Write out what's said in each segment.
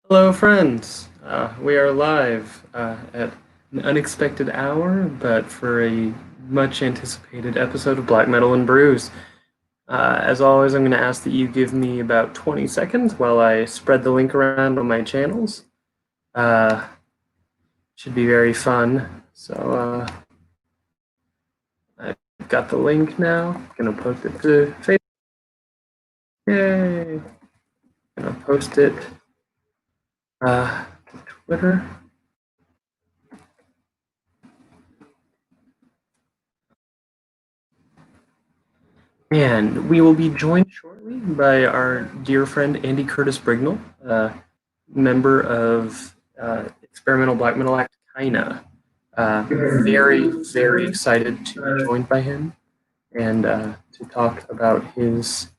Hello, friends. We are live at an unexpected hour, but for a much anticipated episode of Black Metal and Brews. As always, I'm going to ask that you give me about 20 seconds while I spread the link around on my channels. Uh, should be very fun. So I've got the link now. I'm going to post it to Facebook. Yay! I'm going to post it to Twitter. And we will be joined shortly by our dear friend Andy Curtis Brignall, member of experimental black metal act Caïna. Very, very excited to be joined by him and to talk about his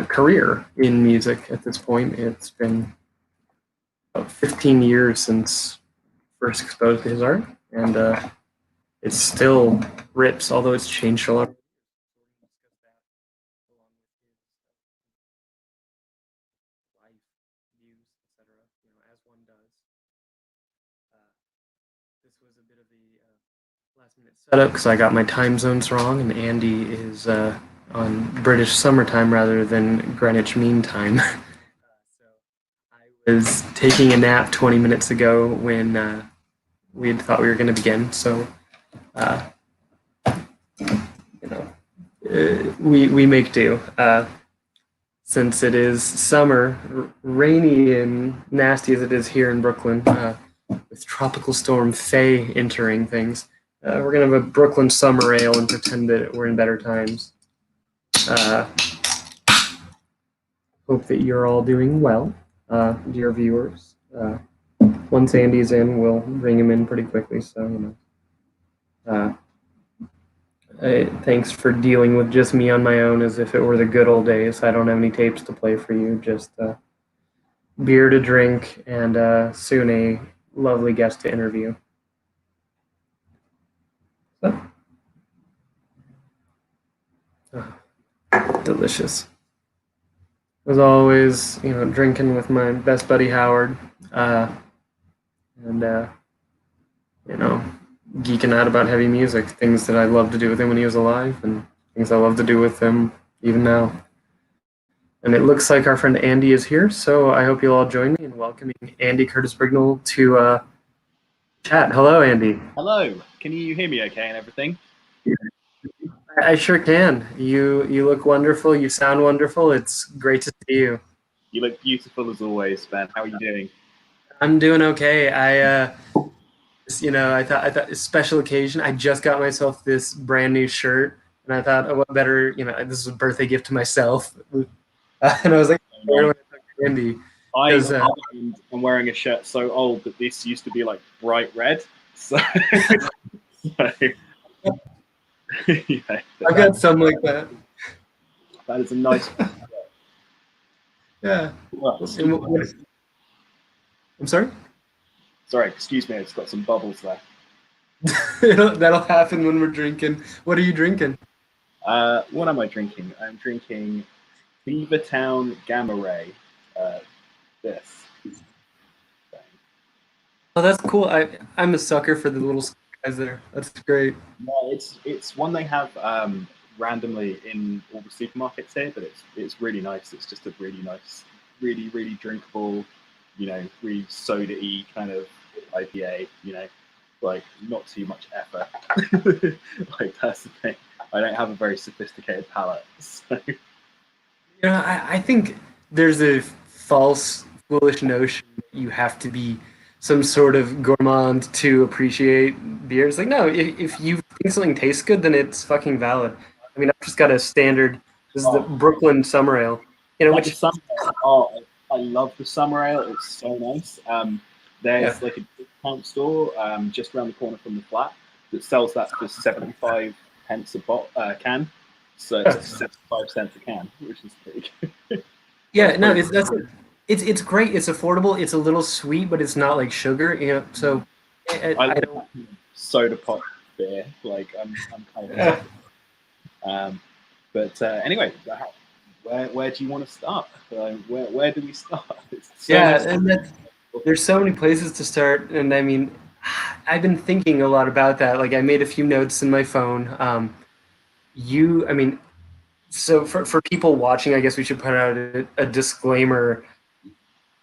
career in music at this point. It's been about 15 years since first exposed to his art, and it still rips, although it's changed a lot. As one does. This was a bit of a last minute setup because I got my time zones wrong, and Andy is on British summertime rather than Greenwich Mean Time. So I was taking a nap 20 minutes ago when we had thought we were going to begin. So, uh, you know, we make do. Since it is summer, rainy and nasty as it is here in Brooklyn, with Tropical Storm Faye entering things, we're going to have a Brooklyn summer ale and pretend that we're in better times. Hope that you're all doing well, dear viewers. Once Andy's in, we'll bring him in pretty quickly. So, thanks for dealing with just me on my own as if it were the good old days. I don't have any tapes to play for you, just beer to drink and soon a lovely guest to interview. So, delicious. As always, drinking with my best buddy Howard, and geeking out about heavy music, things that I loved to do with him when he was alive, and things I love to do with him even now. And it looks like our friend Andy is here, so I hope you'll all join me in welcoming Andy Curtis Brignall to chat. Hello, Andy. Hello. Can you hear me okay and everything? I sure can. You look wonderful. You sound wonderful. It's great to see you. You look beautiful as always, Ben. How are you doing? I'm doing okay. I thought a special occasion. I just got myself this brand new shirt, and I thought, oh, what better? This is a birthday gift to myself. And I was like, where do I talk to Andy? I'm wearing a shirt so old that this used to be like bright red. So, yeah, I've got something like that. That is a nice one. Yeah. Well, I'm sorry? Sorry, excuse me. It's got some bubbles there. That'll happen when we're drinking. What are you drinking? What am I drinking? I'm drinking Beavertown Gamma Ray. This. Oh, that's cool. I'm a sucker for the little guys there. That's great. No, it's one they have randomly in all the supermarkets here, but it's really nice. It's just a really nice, really really drinkable, really soda-y kind of IPA. Like not too much effort. Like that's the thing. I don't have a very sophisticated palate, so. I think there's a false, foolish notion that you have to be some sort of gourmand to appreciate beer. It's like, no, if you think something tastes good, then it's fucking valid. I mean, I've just got a standard. This is the Brooklyn Summer Ale. Which summer ale. Oh, I love the summer ale. It's so nice. There's like a discount store just around the corner from the flat that sells that for 75 pence a can. So it's 75 cents a can, which is pretty good. Yeah, no, it's great. It's affordable. It's a little sweet, but it's not like sugar. So I don't soda pop beer. Like I'm kind of. But anyway, where do you want to start? Where do we start? It's so Yeah, much. and there's so many places to start, and I mean, I've been thinking a lot about that. Like, I made a few notes in my phone. I mean, so for people watching, I guess we should put out a disclaimer.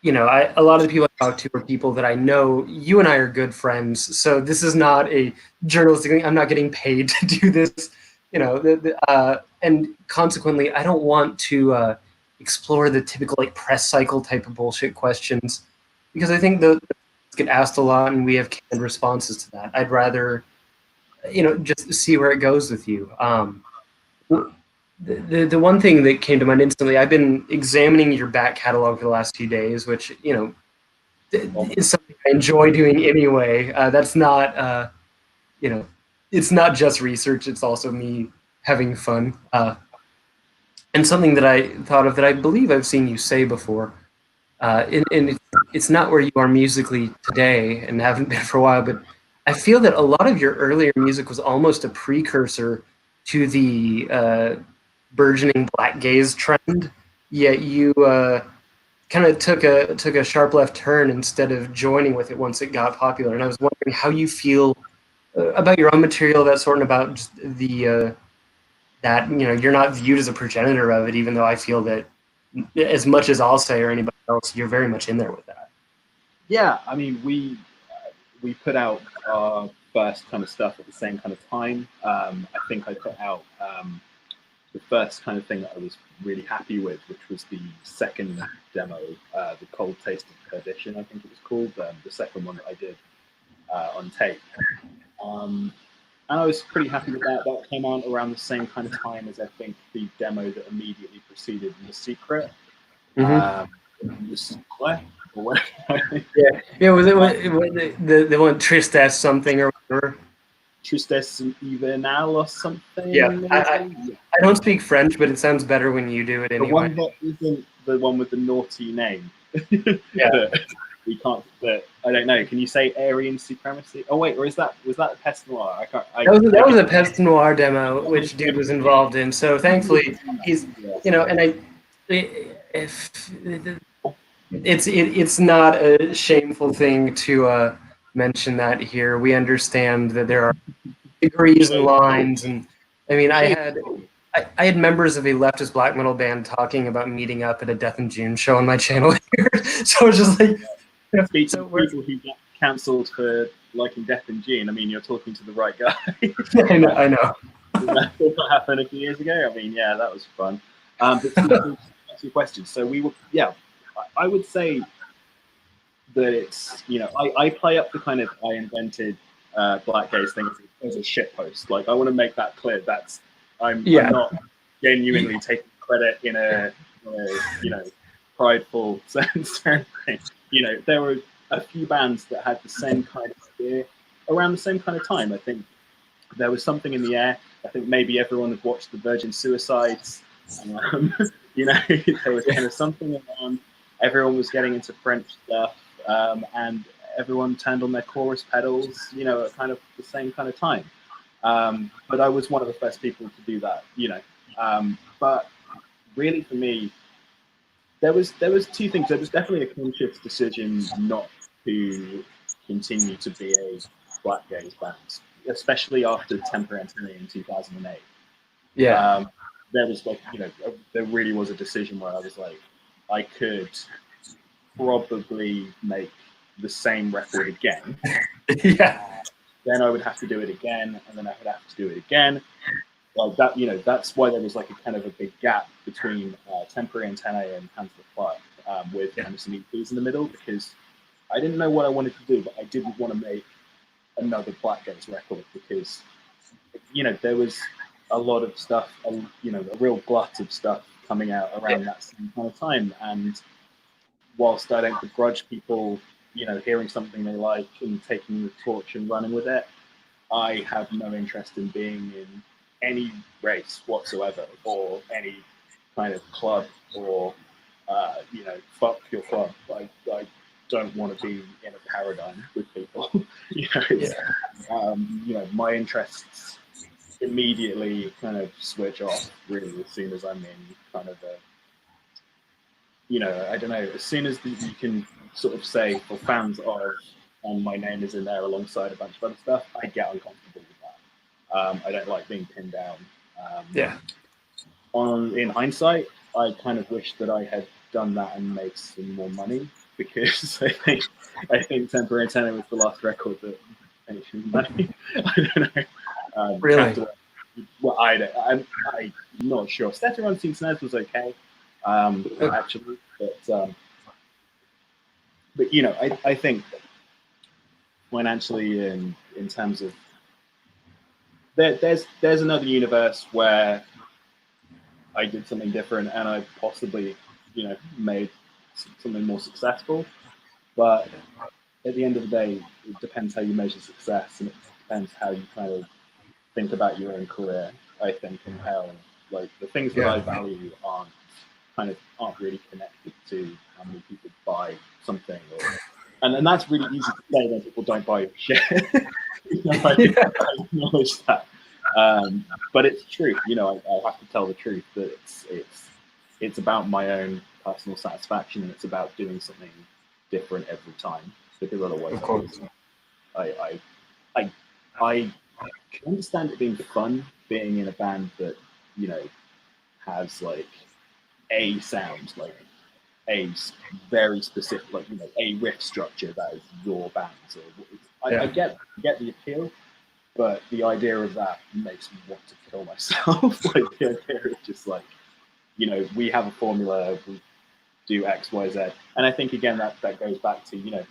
A lot of the people I talk to are people that I know. You and I are good friends, so this is not a journalistic thing. I'm not getting paid to do this, and consequently, I don't want to explore the typical like press cycle type of bullshit questions because I think the get asked a lot and we have canned responses to that. I'd rather, just see where it goes with you. The one thing that came to mind instantly, I've been examining your back catalog for the last few days, which is something I enjoy doing anyway. That's not it's not just research; it's also me having fun. And something that I thought of that I believe I've seen you say before, and it's not where you are musically today and haven't been for a while, but I feel that a lot of your earlier music was almost a precursor to the burgeoning black gaze trend. Yet you kind of took a sharp left turn instead of joining with it once it got popular. And I was wondering how you feel about your own material, that sort, and about just the that you're not viewed as a progenitor of it, even though I feel that as much as I'll say or anybody else, you're very much in there with that. Yeah, I mean, we put out our first kind of stuff at the same kind of time. I think I put out the first kind of thing that I was really happy with, which was the second demo, the Cold Taste of Perdition, I think it was called, the second one that I did on tape. And I was pretty happy with that. That came out around the same kind of time as I think the demo that immediately preceded The Secret. Mm-hmm. The Secret, or whatever. Yeah. Was it the one Tristesse something or whatever? Tristesse Hivernale or Yeah, something. I don't speak French, but it sounds better when you do it The anyway. one that isn't the one with the naughty name. Yeah. That we can't. That I don't know. Can you say Aryan supremacy? Oh wait, or was that Pest Noir? I can't. That was a Pest Noir demo, which dude was involved in. So thankfully, he's and if it's not a shameful thing to mention that here. We understand that there are degrees and lines, and I mean, I had members of a leftist black metal band talking about meeting up at a Death in June show on my channel here. So it's just like, Speaking of people who get cancelled for liking Death in June, I mean, you're talking to the right guy. I know. That happened a few years ago. I mean, yeah, that was fun. But to your question, so we were, yeah, I would say that it's, I play up the kind of I invented black gaze thing as a shit post. Like, I want to make that clear. I'm not genuinely taking credit in a prideful sense or anything. There were a few bands that had the same kind of idea around the same kind of time. I think there was something in the air. I think maybe everyone had watched the Virgin Suicides. There was kind of something around. Everyone was getting into French stuff, and everyone turned on their chorus pedals. At kind of the same kind of time. But I was one of the first people to do that. But really, for me, there was two things. There was definitely a conscious decision not to continue to be a black gaze band, especially after Temper Anthony in 2008. Yeah. There was there really was a decision where I was like, I could probably make the same record again. Yeah. Then I would have to do it again, and then I would have to do it again. Like that, that's why there was like a kind of a big gap between Temporary Antennae and Hands of Fire, with kind of some EPs in the middle, because I didn't know what I wanted to do, but I didn't want to make another Black Gaze record because, there was a lot of stuff, a real glut of stuff coming out around that same kind of time. And whilst I don't begrudge people, hearing something they like and taking the torch and running with it, I have no interest in being in any race whatsoever, or any kind of club, or fuck your club. I don't want to be in a paradigm with people. My interests immediately kind of switch off really as soon as I'm in kind of you know, I don't know. As soon as you can sort of say, well, fans of, and my name is in there alongside a bunch of other stuff, I get uncomfortable with that. I don't like being pinned down. Um, Yeah. in hindsight, I kind of wish that I had done that and made some more money, because I think Temporary Antenna was the last record that made me money. I don't know. Really? Well, I'm not sure. Stetter Unseen Snares was okay, actually, but you know, I think financially, in terms of there's another universe where I did something different and I possibly, you know, made something more successful. But at the end of the day, it depends how you measure success, and it depends how you kind of think about your own career. I think, and how, like, the things that I Yeah. value aren't really connected to how many people buy something, and that's really easy to say when people don't buy your shit. You know, Yeah. I acknowledge that. But it's true. You know, I have to tell the truth that it's about my own personal satisfaction, and it's about doing something different every time, because otherwise Of course. I I I can understand it being fun being in a band that, you know, has like a sound, like a very specific, like, you know, a riff structure that is your band's. Or I Yeah. get the appeal, but the idea of that makes me want to kill myself. Like, the idea of just like, you know, we have a formula, we do X, Y, Z, and I think again that goes back to, you know,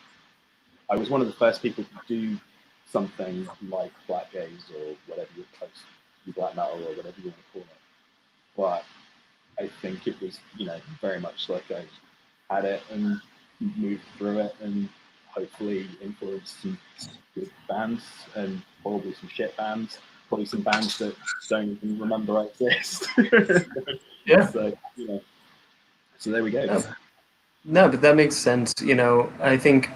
I was one of the first people to do something like Black Gaze or whatever you close, black metal or whatever you want to call it. But I think it was, you know, very much like I had it and moved through it, and hopefully influenced some good bands and probably some shit bands, probably some bands that don't even remember I exist. Yeah. So, you know, so there we go. No, no, but that makes sense. You know, I think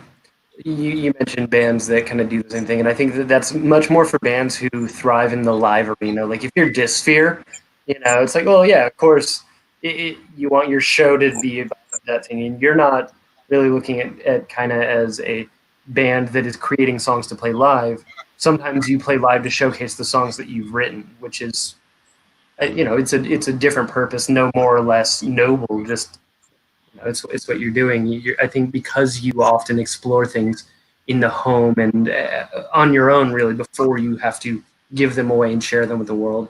you mentioned bands that kind of do the same thing, and I think that that's much more for bands who thrive in the live arena. Like if you're Dysphere, you know, it's like, well, yeah, of course, you want your show to be about that thing, and you're not really looking at kind of as a band that is creating songs to play live. Sometimes you play live to showcase the songs that you've written, which is, you know, it's a different purpose, no more or less noble. Just, you know, it's what you're doing. I think because you often explore things in the home and on your own, really, before you have to give them away and share them with the world,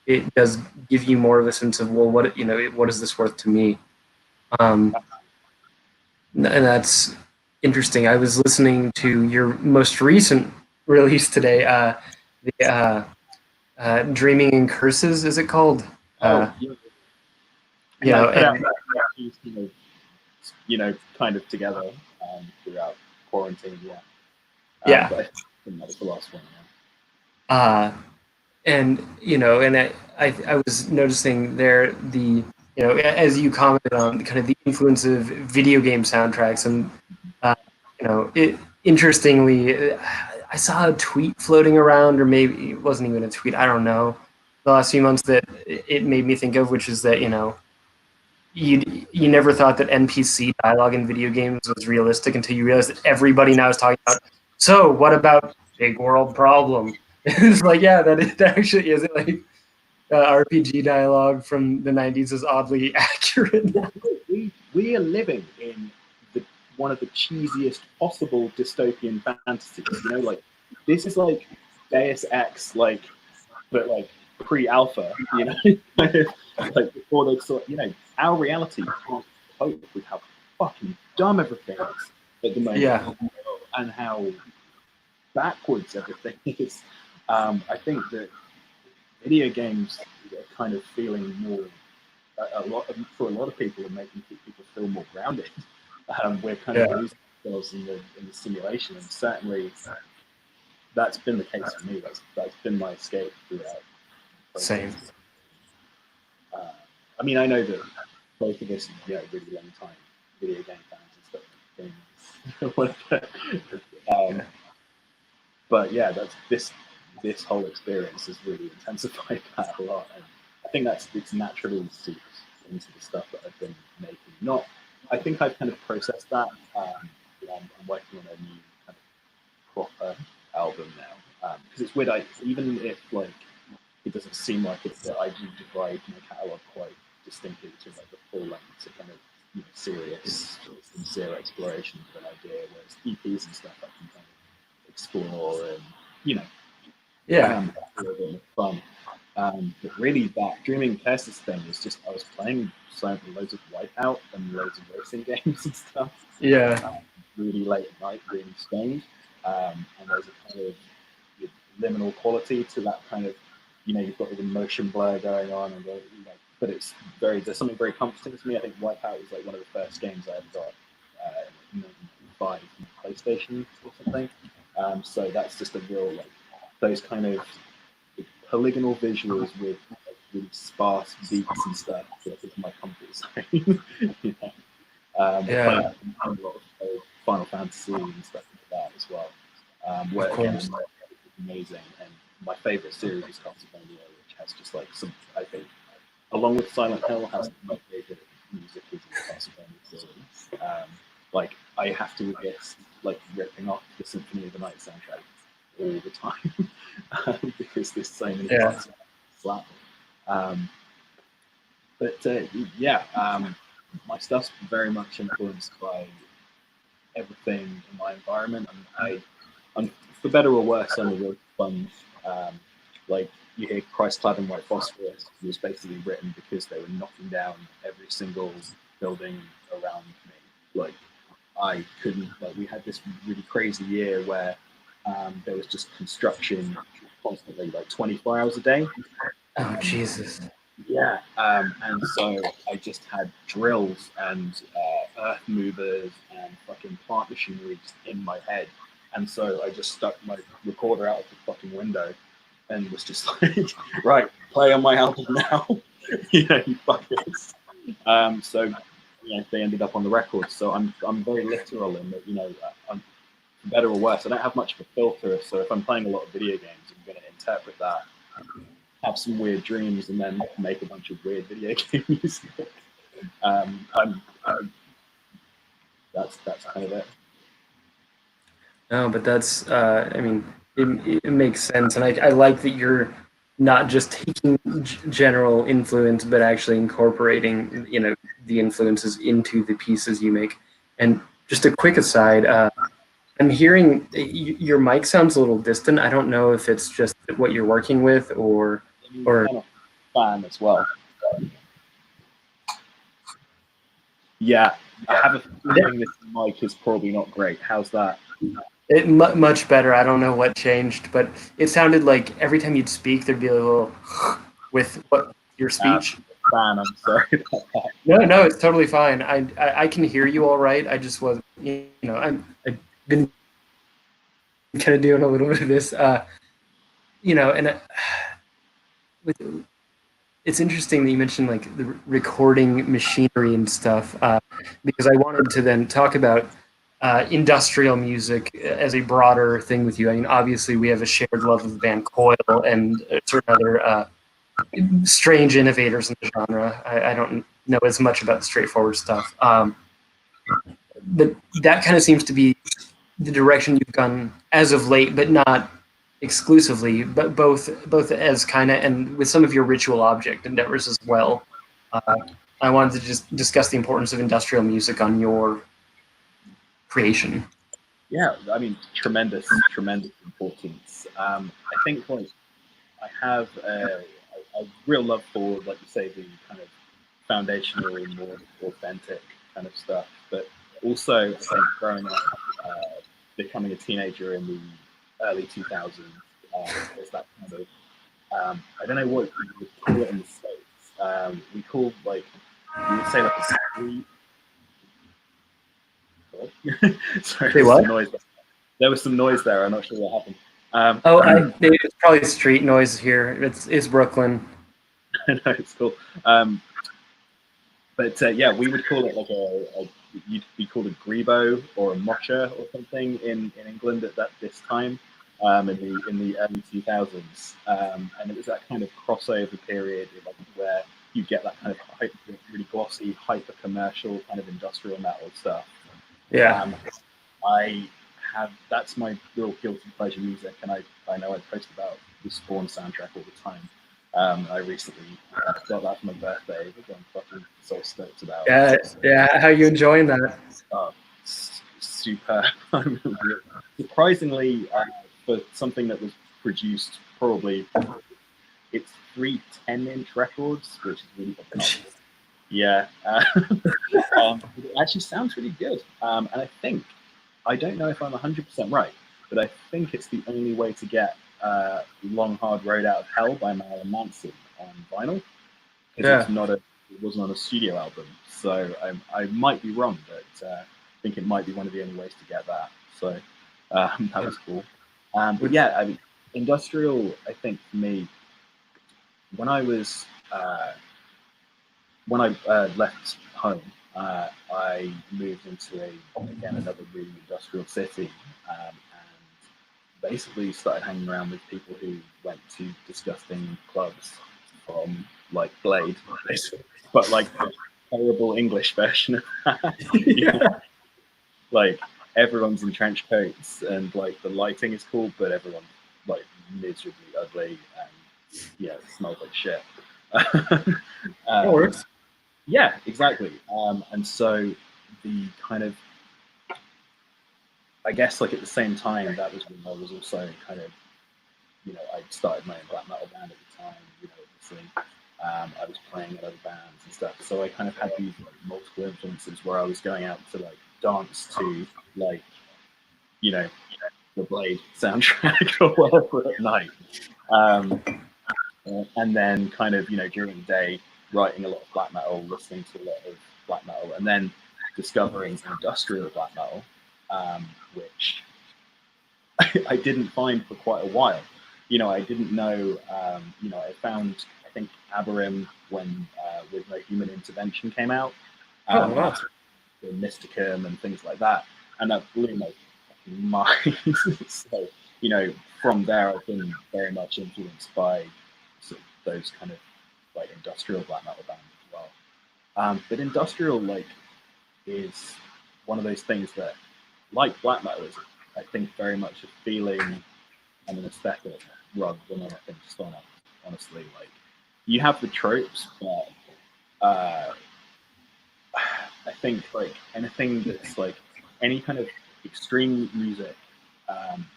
it does give you more of a sense of, well, what, you know, what is this worth to me? Um, and that's interesting. I was listening to your most recent release today, the Dreaming in Curses, is it called? Oh, Uh, yeah. you Yeah, I know, put out and that piece, you know, kind of together, throughout quarantine. Yeah, yeah, but I think that was the last one. uh, and you know, and I was noticing there the, you know, as you commented on kind of the influence of video game soundtracks, and uh, you know, it interestingly, I saw a tweet floating around, or maybe it wasn't even a tweet, I don't know, the last few months that it made me think of, which is that, you know, you never thought that NPC dialogue in video games was realistic until you realize that everybody now is talking about. So what about big world problem? It's like, yeah, that actually is it. Like RPG dialogue from the '90s is oddly accurate Yeah, now. we are living in one of the cheesiest possible dystopian fantasies. You know, like, this is like Deus Ex, like, but like pre-alpha. You know, kind of like before they saw. You know, our reality can't cope with how fucking dumb everything is at the moment, Yeah, and how backwards everything is. I think that video games are kind of feeling more, a lot for a lot of people, are making people feel more grounded. We're kind of yeah, losing ourselves in the simulation, and certainly that's been the case for me. That's been my escape throughout same. process. Uh, I mean, I know that both of us, you know, really long time video game fans and stuff. Things. Yeah, But yeah, this whole experience has really intensified that a lot, and I think it's naturally seeps into the stuff that I've been making. I think I've kind of processed that. I'm working on a new kind of proper album now because it's weird. Even if like it doesn't seem like it, that I do divide my catalog quite distinctly to like the full length to kind of serious, sincere exploration of an idea, whereas EPs and stuff I can kind of explore and you know Yeah. a little bit more fun. But really, that Dreaming Curses thing is just I was playing loads of Wipeout and loads of racing games and stuff Yeah. really late at night, really stoned, and there's a kind of liminal quality to that kind of you've got the motion blur going on and but it's there's something very comforting to me. I think Wipeout was like one of the first games I ever got in '95 from PlayStation or something. So that's just a real like those kind of polygonal visuals with like, really sparse beats and stuff. So that's my comfort zone. you know? Yeah. A lot of Final Fantasy and stuff like that as well. Where Of again, course. it's amazing. And my favorite series is Castlevania, which has just like some, I think, along with Silent Hill, has my favorite music is in the Castlevania series. Like I have to resist like ripping off the Symphony of the Night soundtrack all the time because there's so many Yeah. parts of slap. Um, but yeah, my stuff's very much influenced by everything in my environment, and I'm for better or worse, I'm a real sponge. Um, like you hear Christ clad in white phosphorus was basically written because they were knocking down every single building around me. Like I couldn't. Like we had this really crazy year where there was just construction constantly, like 24 hours a day. Oh Jesus. Yeah, and so I just had drills and earth movers and fucking plant machinery just in my head, and so I just stuck my recorder out of the fucking window and was just like, right, play on my album now, you fuckers. So they ended up on the record. So I'm very literal in that I'm for better or worse. I don't have much of a filter, so if I'm playing a lot of video games, I'm going to interpret that have some weird dreams and then make a bunch of weird video game music. That's kind of it. No, but that's, I mean, it makes sense. And I like that you're not just taking general influence, but actually incorporating, the influences into the pieces you make. And just a quick aside, I'm hearing your mic sounds a little distant. I don't know if it's just what you're working with or I'm a fan as well. Yeah, I have a feeling this mic is probably not great. How's that? much better. I don't know what changed, but it sounded like every time you'd speak, there'd be a little with what your speech. Fan, I'm sorry about that. No, it's totally fine. I can hear you all right. I just was, I've been kind of doing a little bit of this, and with, it's interesting that you mentioned like the recording machinery and stuff, because I wanted to then talk about industrial music as a broader thing with you. I mean, obviously we have a shared love of the band Coil and certain other strange innovators in the genre. I don't know as much about the straightforward stuff. But that kind of seems to be the direction you've gone as of late, but not exclusively, but both as Caïna and with some of your ritual object endeavors as well. I wanted to just discuss the importance of industrial music on your creation. Yeah, I mean, tremendous importance. I think like I have a real love for, like you say, the kind of foundational, more authentic kind of stuff. But also, I think growing up, becoming a teenager in the early 2000s, there's that kind of, I don't know what you would call it in the States. We called like, you would say like a street. Sorry, Say there's what? some noise. There was some noise there. I'm not sure what happened. It's probably street noise here. It's Brooklyn. I know it's cool. But yeah, we would call it like you'd be called a grebo or a mocha or something in England at this time in the early 2000s, and it was that kind of crossover period like, where you get that kind of really glossy, hyper commercial kind of industrial metal stuff. Yeah. I have that's my real guilty pleasure music, and I know I post about the Spawn soundtrack all the time. I recently got that for my birthday, which I'm fucking so stoked about. Yeah. Yeah. How you enjoying that? Super. Surprisingly, for something that was produced probably, it's 3 10-inch records, which is really fucking awesome. Yeah. It actually sounds really good. And I don't know if I'm 100% right, but I think it's the only way to get Long Hard Road Out of Hell by Marilyn Manson on vinyl, because it wasn't on a studio album. So I might be wrong, but I think it might be one of the only ways to get that. So that was cool. But yeah, I mean, industrial, I think for me, when I was when I left home, I moved into another really industrial city, and basically started hanging around with people who went to disgusting clubs from like Blade, but like the terrible English version of that. Like everyone's in trench coats and like the lighting is cool, but everyone's like miserably ugly and it smells like shit. That works. Yeah, exactly. And so the kind of, I guess, like at the same time, that was when I was also kind of, I started my own black metal band at the time. Obviously, I was playing in other bands and stuff. So I kind of had these like, multiple influences where I was going out to like dance to like, the Blade soundtrack or whatever at night. And then kind of, during the day, writing a lot of black metal, listening to a lot of black metal, and then discovering industrial black metal, which I didn't find for quite a while. I didn't know, I found, I think, Aberim when with No Human Intervention came out. Wow. The Mysticum and things like that. And that blew my fucking mind. So, from there, I've been very much influenced by sort of those kind of like industrial black metal bands as well. But industrial is one of those things that, like black metal, is I think very much a feeling and an aesthetic rather than anything just on it. Honestly, like you have the tropes, but I think like anything that's like any kind of extreme music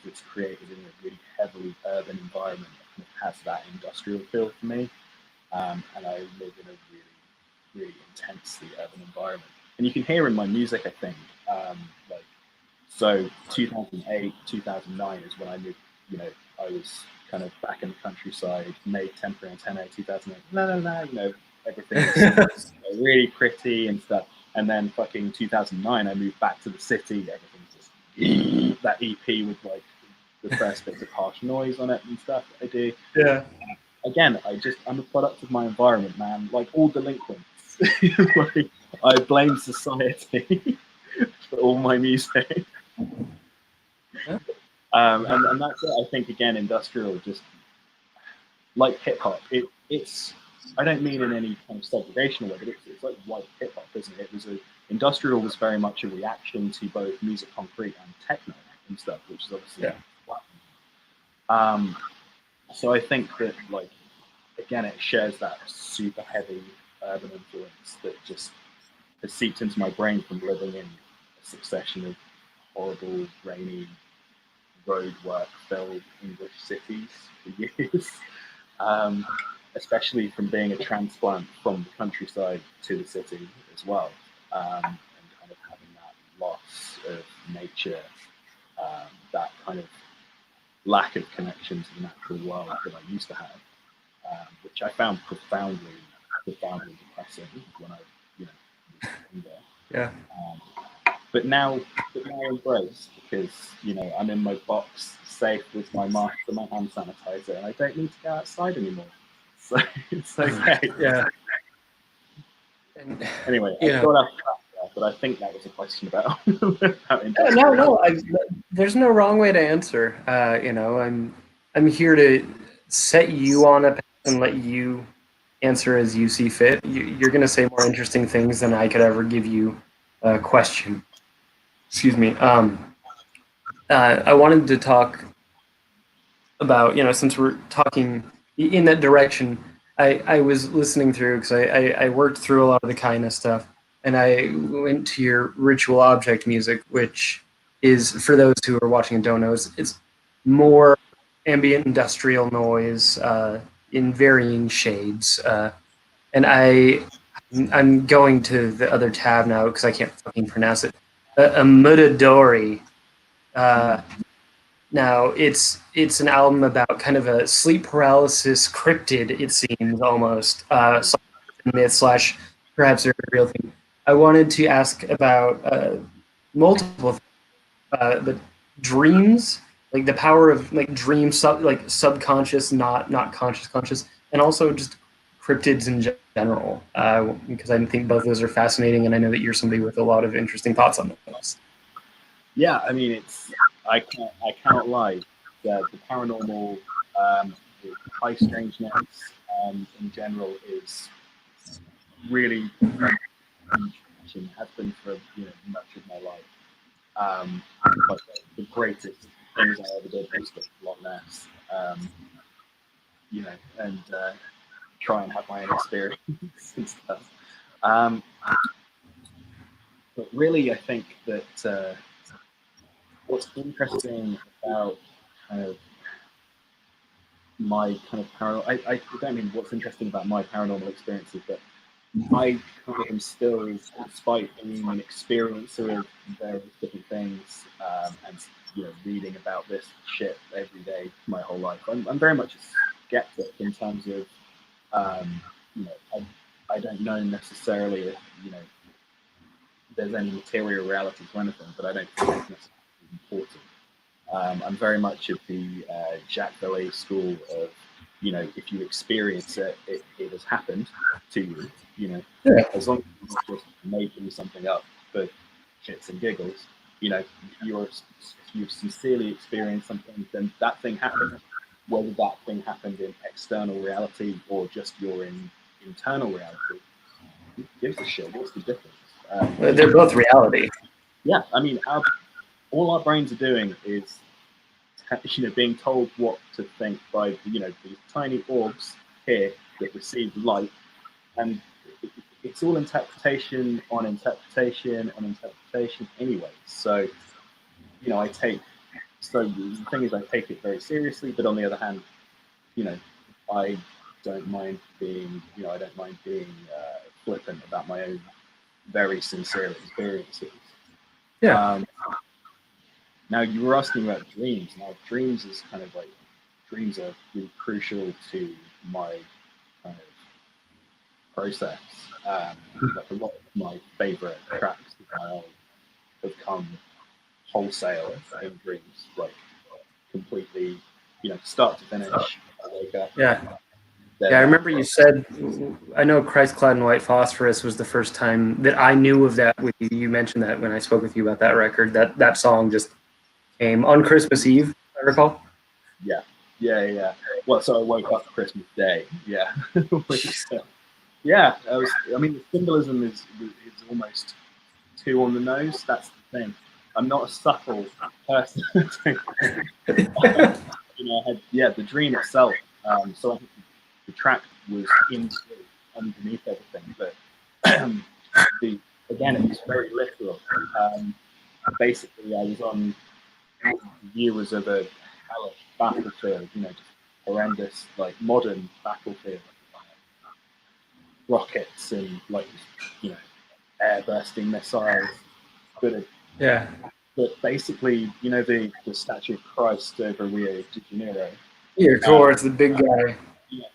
that's created in a really heavily urban environment kind of has that industrial feel for me. And I live in a really, really intensely urban environment. And you can hear in my music, I think, so 2008, 2009 is when I moved, I was kind of back in the countryside, made temporary antennae, 2008, everything was really pretty and stuff. And then fucking 2009, I moved back to the city, everything's just that EP with like the first bits of harsh noise on it and stuff that I do. Yeah. Again, I'm a product of my environment, man. Like all delinquents. Like, I blame society for all my music. Yeah. And that's it. I think again, industrial, just like hip hop. It's I don't mean in any kind of segregational way, but it's like white hip hop, isn't it? Industrial was very much a reaction to both music concrete and techno and stuff, which is obviously so I think that like again, it shares that super heavy urban influence that just has seeped into my brain from living in a succession of horrible, rainy, roadwork-filled English cities for years. Especially from being a transplant from the countryside to the city as well, and kind of having that loss of nature, that kind of lack of connection to the natural world that I used to have, which I found profoundly depressing when I, was younger. Yeah. But now embraced because I'm in my box, safe with my mask and my hand sanitizer, and I don't need to go outside anymore. So it's okay. Yeah. Anyway, I thought I'd that, but I think that was a question about. No. There's no wrong way to answer. I'm here to set you on a path and let you answer as you see fit. You're going to say more interesting things than I could ever give you a question. Excuse me. I wanted to talk about, since we're talking in that direction, I was listening through because I worked through a lot of the Caïna stuff, and I went to your ritual object music, which is, for those who are watching and don't know, it's more ambient industrial noise in varying shades. And I'm going to the other tab now because I can't fucking pronounce it. A Mudadori. Uh, Now it's an album about kind of a sleep paralysis cryptid, it seems almost, myth slash perhaps a real thing. I wanted to ask about multiple things, but dreams, like the power of like dreams, like subconscious, not conscious, and also just cryptids in general, because I think both of those are fascinating, and I know that you're somebody with a lot of interesting thoughts on those. Yeah, I mean, I cannot lie. The paranormal, the high strangeness, in general is really huge, has been for much of my life. But the greatest things I ever did was a lot less, and try and have my own experience and stuff. Um, but really, I think that what's interesting about kind of my kind of paranormal. I don't mean what's interesting about my paranormal experiences, but I kind of am still, despite being an experiencer of various different things, and reading about this shit every day my whole life. I'm very much a skeptic in terms of, um, you know, I don't know necessarily if there's any material reality to anything, but I don't think it's necessarily important. I'm very much of the Jacques Vallée school of, if you experience it, it has happened to you. As long as you're not just making something up for shits and giggles, if you sincerely experience something, then that thing happened. Whether that thing happened in external reality or just your internal reality, who gives a shit? What's the difference? They're both reality. Yeah, I mean, all our brains are doing is being told what to think by these tiny orbs here that receive light, and it's all interpretation on interpretation on interpretation anyway. So the thing is, I take it very seriously, but on the other hand, I don't mind being flippant about my own very sincere experiences. Yeah. Now, you were asking about dreams. Now, dreams are really crucial to my kind of process. Like a lot of my favorite tracks have come wholesale in dreams, like completely, start to finish. I wake up. Yeah. Yeah, I remember you said, I know Christ Clad in White Phosphorus was the first time that I knew of that with you. You mentioned that when I spoke with you about that record, that song just came on Christmas Eve, I recall. Yeah. Well, so I woke up Christmas Day. Yeah. Yeah. I mean, the symbolism is almost too on the nose. That's the thing. I'm not a subtle person. The dream itself. So I think the track was underneath everything, but again, it was very literal. Basically, I was on viewers of a hellish battlefield, just horrendous, like modern battlefield, rockets and air bursting missiles. But Yeah. But basically, the Statue of Christ over Rio de Janeiro. Yeah, of course, the big guy.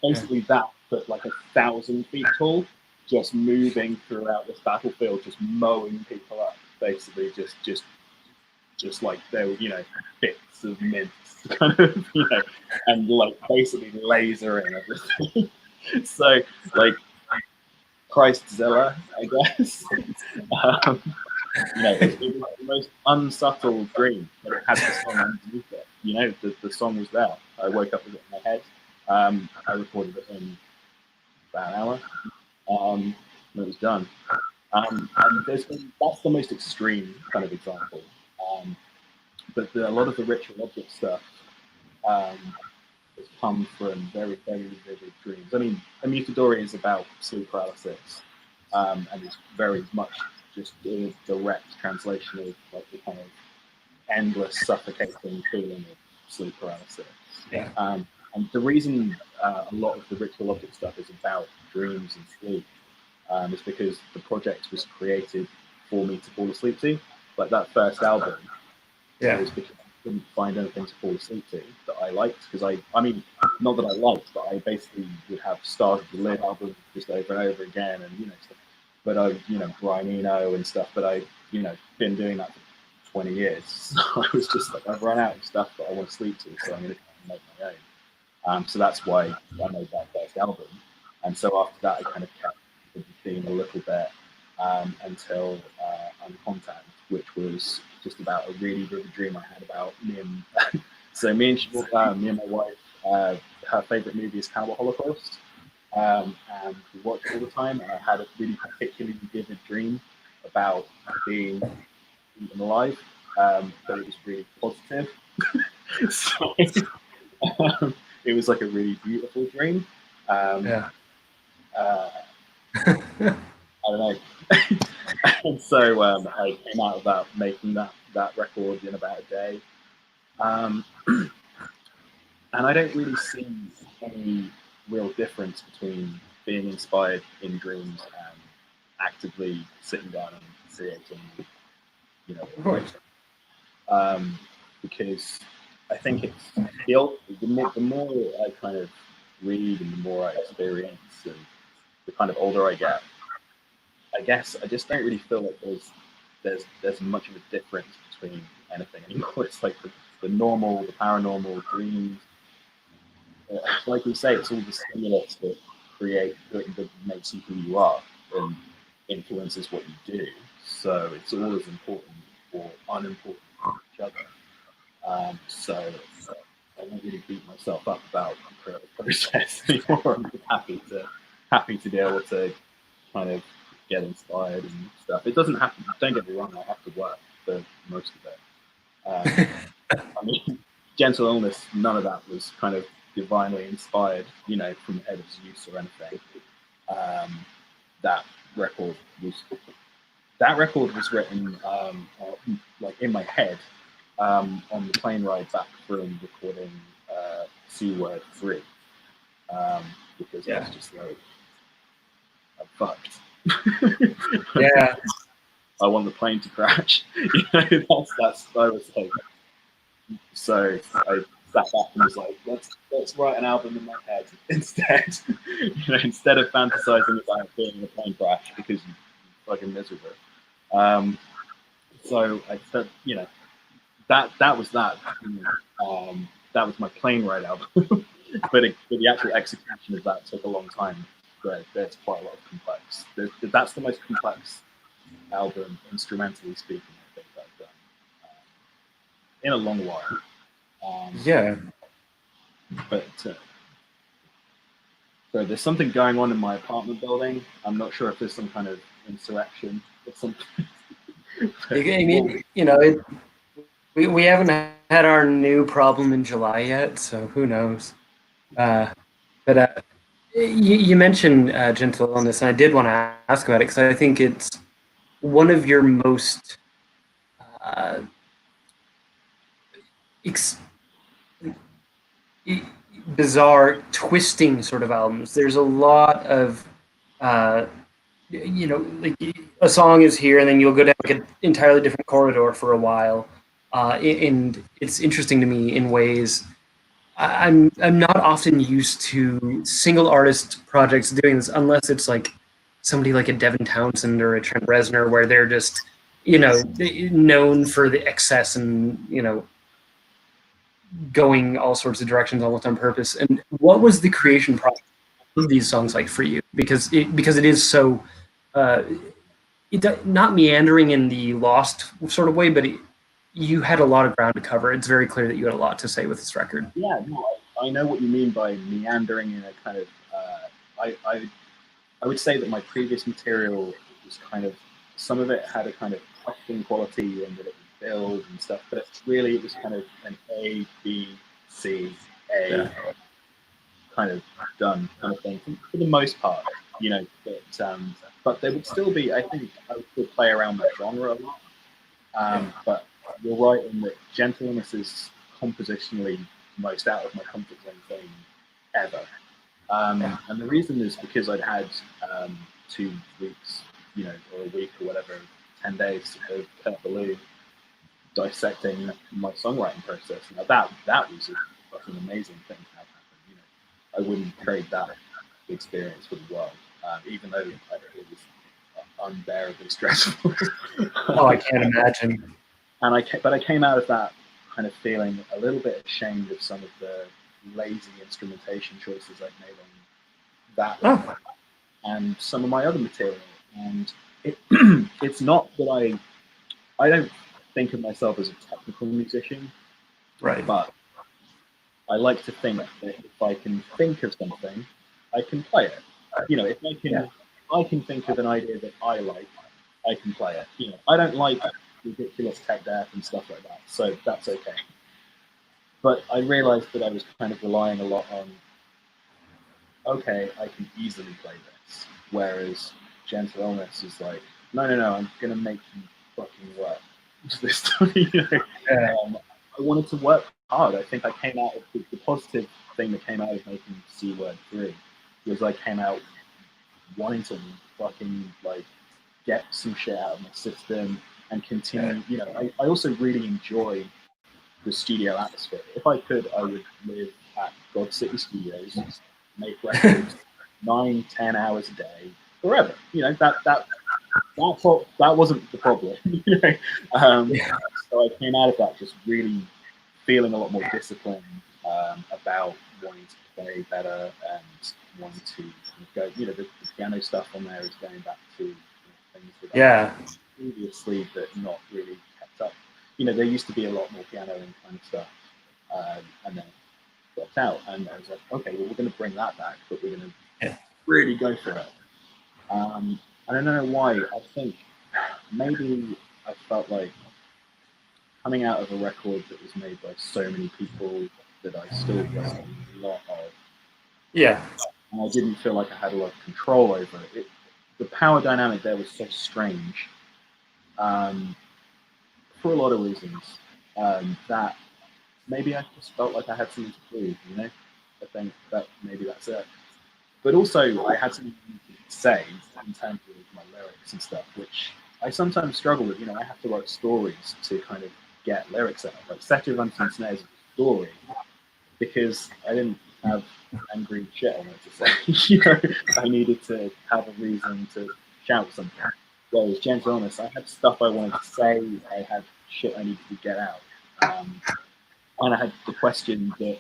Basically that, but like 1,000 feet tall, just moving throughout this battlefield, just mowing people up. Basically, just like they were, bits of mints, kind of, and like basically lasering everything. So like Christzilla, I guess. It was the most unsubtle dream, but it had the song underneath it. The song was there. I woke up with it in my head. I recorded it in about an hour. When it was done. And that's the most extreme kind of example. Um, but a lot of the ritual object stuff um, has come from very, very vivid dreams. I mean, Amutadori is about sleep paralysis, and it's very much just a direct translation of like the kind of endless suffocating feeling of sleep paralysis. Yeah. And the reason a lot of the ritual object stuff is about dreams and sleep is because the project was created for me to fall asleep to. Like that first album, Yeah. it was because I couldn't find anything to fall asleep to that I liked. Because I mean, not that I liked, but I basically would have Stars of the Lid album just over and over again, and stuff. But Brian Eno and stuff. But been doing that for 20 years. So I was just like, I've run out of stuff that I want to sleep to, so I'm going to make my own. So that's why I made that first album. And so after that, I kind of kept the theme a little bit until Uncontact, which was just about a really vivid dream I had about me and me and my wife. Her favorite movie is Cannibal Holocaust, and we watched it all the time. And I had a really particularly vivid dream about being eaten alive, but it was really positive. So it was like a really beautiful dream. Yeah. I don't know. And so I came out of that making that record in about a day. Um, and I don't really see any real difference between being inspired in dreams and actively sitting down and creating, because I think it's the more I kind of read and the more I experience and the kind of older I get, I guess I just don't really feel like there's much of a difference between anything anymore. It's like the normal, the paranormal, dreams. Like we say, it's all the stimulus that that makes you who you are and influences what you do. So it's all as important or unimportant to each other. So I don't really beat myself up about the creative process anymore. I'm just happy to be able to kind of get inspired and stuff. It doesn't have to. Don't get me wrong. I have to work for most of it. I mean, Gentle Illness. None of that was kind of divinely inspired, from Head of Zeus or anything. That record was written like in my head on the plane ride back from recording C Word 3, because I was just like, I'm fucked. Yeah. I want the plane to crash. That's I was like. So I sat back and was like, let's write an album in my head instead. Instead of fantasizing about being in a plane crash because you're fucking miserable. So I said, that was that. That was my plane ride album. but the actual execution of that took a long time. There's quite a lot of complex. That's the most complex album, instrumentally speaking, I think I've done in a long while. Yeah. But so there's something going on in my apartment building. I'm not sure if there's some kind of insurrection or something. I mean, we haven't had our new problem in July yet, so who knows? But you mentioned Gentle Illness, and I did want to ask about it because I think it's one of your most bizarre, twisting sort of albums. There's a lot of, like a song is here, and then you'll go down like an entirely different corridor for a while, and it's interesting to me in ways. I'm not often used to single artist projects doing this unless it's like somebody like a Devin Townsend or a Trent Reznor, where they're just known for the excess and going all sorts of directions almost on purpose. And what was the creation process of these songs like for you? Because it is so not meandering in the Lost sort of way, but you had a lot of ground to cover. It's very clear that you had a lot to say with this record. Yeah, no, I know what you mean by meandering in a kind of. I would say that my previous material was kind of, some of it had a kind of question quality and that it would build and stuff, but really it was kind of an A, B, C, A kind of done kind of thing for the most part, you know. But there would still be, I think, I would still play around that genre a lot. But you're right in that gentleness is compositionally most out of my comfort zone thing ever. And the reason is because I'd had 2 weeks, you know, or a week or whatever, 10 days of Kurt Ballou dissecting my songwriting process. Now that was a fucking amazing thing to have happen. You know, I wouldn't trade that experience for the world, even though it was unbearably stressful. Oh, I can't imagine. But I came out of that kind of feeling a little bit ashamed of some of the lazy instrumentation choices I've made on that record and some of my other material. And it's not that I don't think of myself as a technical musician, Right. but I like to think that if I can think of something, I can play it. You know, if I can think of an idea that I like, I can play it. You know, I don't like ridiculous tech death and stuff like that, so that's okay. But I realized that I was kind of relying a lot on, okay, I can easily play this, whereas gentle illness is like, no, I'm gonna make you fucking work this time. You know? I wanted to work hard. I think I came out of the positive thing that came out of making C Word 3 was I came out wanting to fucking like get some shit out of my system and continue. You know, I also really enjoy the studio atmosphere. If I could, I would live at God City Studios, make records 9-10 hours a day forever. You know, that wasn't the problem. You know? So I came out of that just really feeling a lot more disciplined about wanting to play better and wanting to go. You know, the piano stuff on there is going back to, you know, things that I previously but not really kept up. You know, there used to be a lot more piano and kind of stuff, and then it dropped out. And I was like, okay, well, we're going to bring that back, but we're going to really go for it. And I don't know why. I think maybe I felt like coming out of a record that was made by so many people that I still listened a lot of. Yeah. And I didn't feel like I had a lot of control over it. The power dynamic there was so strange, for a lot of reasons, that maybe I just felt like I had something to prove, you know? I think that maybe that's it. But also, I had something to say in terms of my lyrics and stuff, which I sometimes struggle with. You know, I have to write stories to kind of get lyrics out. Like Statue of Unseen Snares is a story because I didn't have angry shit I wanted to say. You know, I needed to have a reason to shout something. Whereas Gentle Illness, I had stuff I wanted to say. I had shit I needed to get out. And I had the question that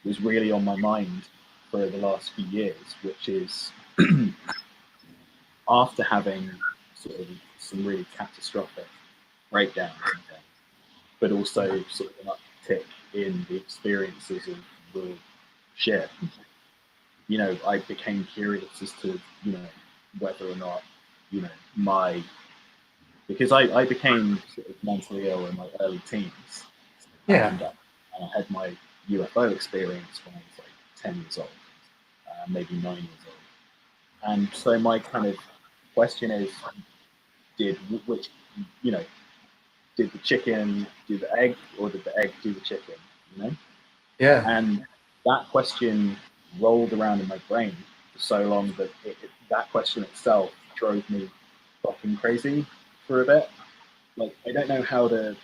was really on my mind for the last few years, which is after having sort of some really catastrophic breakdowns, but also sort of an uptick in the experiences of the shit. You know, I became curious as to, you know, whether or not, you know, because I became sort of mentally ill in my early teens. And I had my UFO experience when I was like 10 years old, maybe 9 years old. And so my kind of question is, did the chicken do the egg or did the egg do the chicken, you know? Yeah. And that question rolled around in my brain for so long that that question itself drove me fucking crazy for a bit. Like, I don't know how to,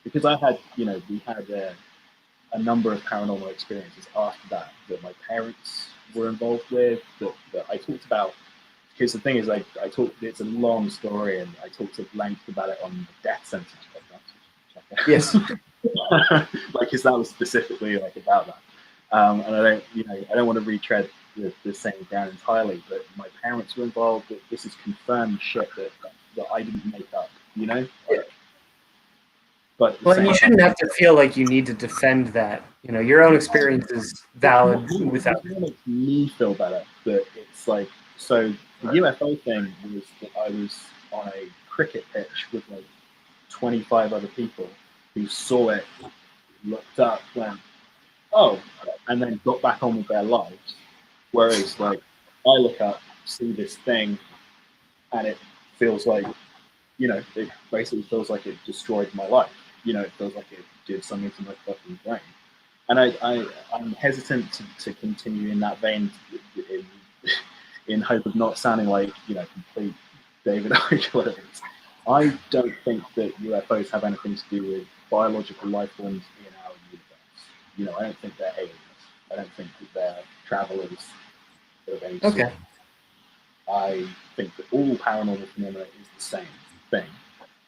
because I had, you know, we had a number of paranormal experiences after that my parents were involved with, that I talked about. Because the thing is, I talked, it's a long story, and I talked at length about it on the Death Sentence podcast. Yes. Like, because that was specifically like about that. And I don't want to retread the same ground entirely, but my parents were involved. This is confirmed shit that I didn't make up, you know? But well, you shouldn't have to feel like you need to defend that. You know, your own experience is valid without. It makes me feel better that it's like So the UFO thing was that I was on a cricket pitch with like 25 other people who saw it, looked up, went, oh, and then got back on with their lives. Whereas, like, I look up, see this thing, and it feels like, it basically feels like it destroyed my life. It feels like it did something to my fucking brain. And I'm hesitant to continue in that vein in, in hope of not sounding like, complete David Icke, whatever it is. I don't think that UFOs have anything to do with biological life forms in our universe. I don't think they're aliens. I don't think that they're travelers of any sort. Okay. I think that all paranormal phenomena is the same thing,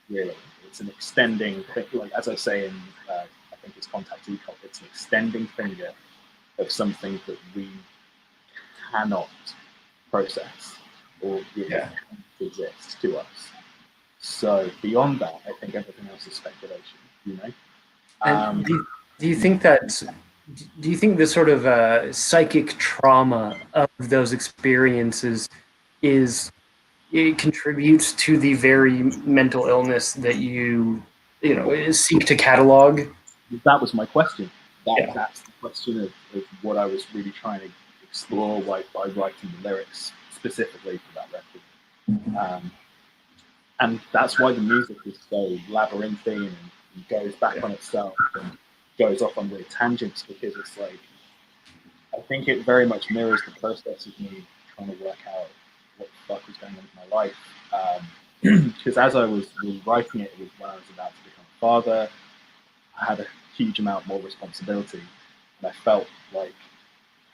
really. It's an extending thing, like as I say in, I think it's Contact Ecop, it's an extending finger of something that we cannot process or exist to us. So beyond that, I think everything else is speculation. And do you think that? Do you think the sort of psychic trauma of those experiences it contributes to the very mental illness that you seek to catalog? That was my question. That's the question of what I was really trying to explore by writing the lyrics specifically for that record. And that's why the music is so labyrinthine and goes back on itself and goes off on weird tangents, because it's like, I think it very much mirrors the process of me trying to work out what the fuck was going on in my life. Because as I was writing it, it was when I was about to become a father. I had a huge amount more responsibility, and I felt like,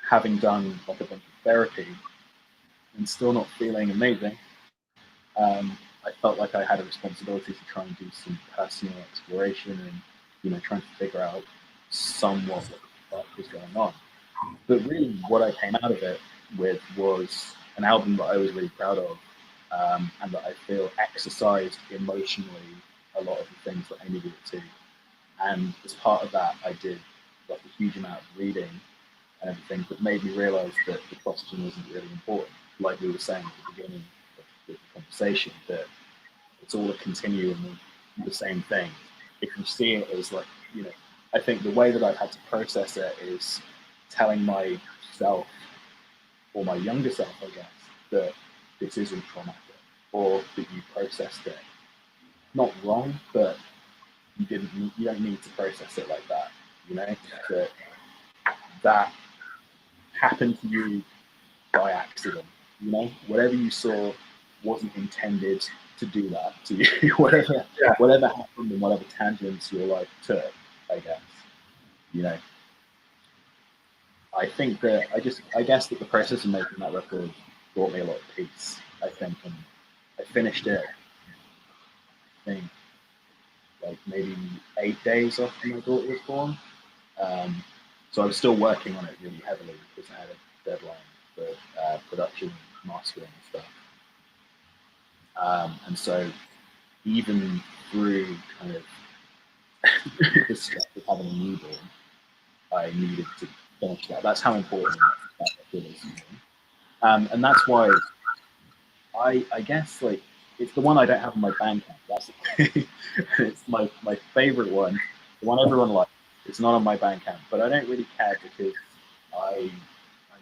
having done like a bunch of therapy and still not feeling amazing, I felt like I had a responsibility to try and do some personal exploration and trying to figure out somewhat what was going on. But really, what I came out of it with was an album that I was really proud of, and that I feel exercised emotionally a lot of the things that I needed it to. And as part of that, I did like a huge amount of reading and everything that made me realize that the question wasn't really important. Like we were saying at the beginning of the conversation, that it's all a continuum of the same thing. If you see it as like, I think the way that I've had to process it is telling myself, or my younger self, I guess, that this isn't traumatic, or that you processed it not wrong, but you don't need to process it like that. That happened to you by accident. Whatever you saw wasn't intended to do that to you. Whatever happened and whatever tangents your life took, I guess. I think that I guess that the process of making that record brought me a lot of peace, I think, and I finished it, I think, like maybe 8 days after my daughter was born. So I was still working on it really heavily because I had a deadline for production, mastering and stuff. And so even through kind of the stress of having a newborn, I needed to finish that. That's how important that record is. And that's why I guess like it's the one I don't have on my Bandcamp. That's it's my favorite one, the one everyone likes. It's not on my Bandcamp, but I don't really care because I'm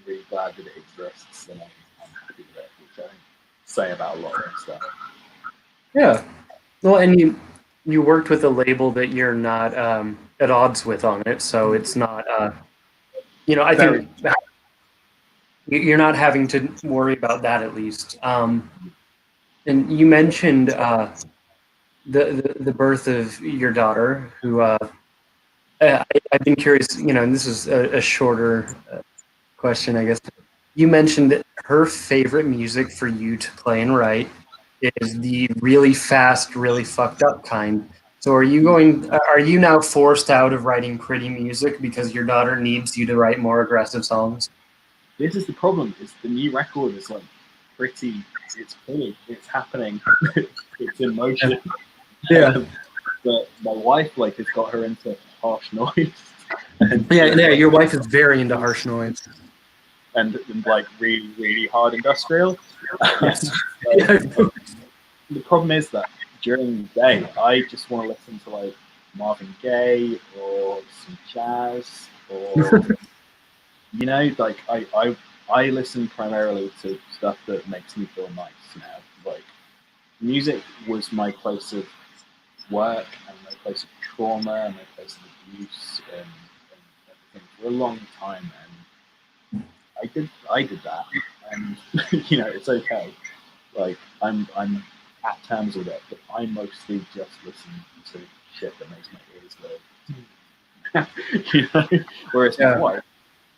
really glad that it exists and I'm happy with it, which I don't say about a lot of stuff. Yeah. Well, and you worked with a label that you're not at odds with on it, so it's not. I think you're not having to worry about that at least. And you mentioned the birth of your daughter, who I've been curious. And this is a shorter question, I guess. You mentioned that her favorite music for you to play and write is the really fast, really fucked up kind. So are you now forced out of writing pretty music because your daughter needs you to write more aggressive songs? This is the problem. Is the new record is like pretty. It's pretty. It's happening. It's in motion. Yeah. But my wife has got her into harsh noise. Yeah. Your wife is very into harsh noise. and like really, really hard industrial. Yes. So, the problem is that during the day, I just want to listen to like Marvin Gaye or some jazz, or like I listen primarily to stuff that makes me feel nice now. Like music was my place of work and my place of trauma and my place of abuse and everything for a long time, and I did that, and it's okay. Like I'm at terms with it, but I mostly just listen to shit that makes my ears go. Whereas my Yeah. wife,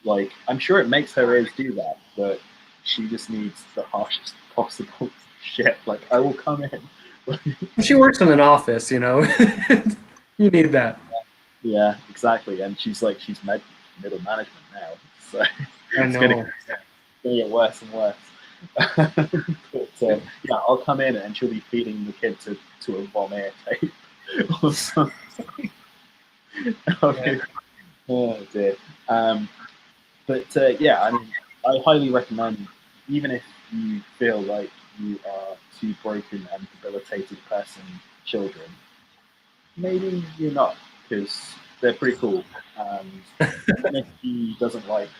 like, I'm sure it makes her ears do that, but she just needs the harshest possible shit. Like, I will come in. She works in an office, You need that. Yeah, exactly. And she's middle management now, so I it's know. gonna get worse and worse. But yeah, I'll come in and she'll be feeding the kid to a vomit tape or something. Yeah. Oh dear. Um, but yeah, I mean, I highly recommend, even if you feel like you are two broken and debilitated person children, maybe you're not, because they're pretty cool. And even if he doesn't like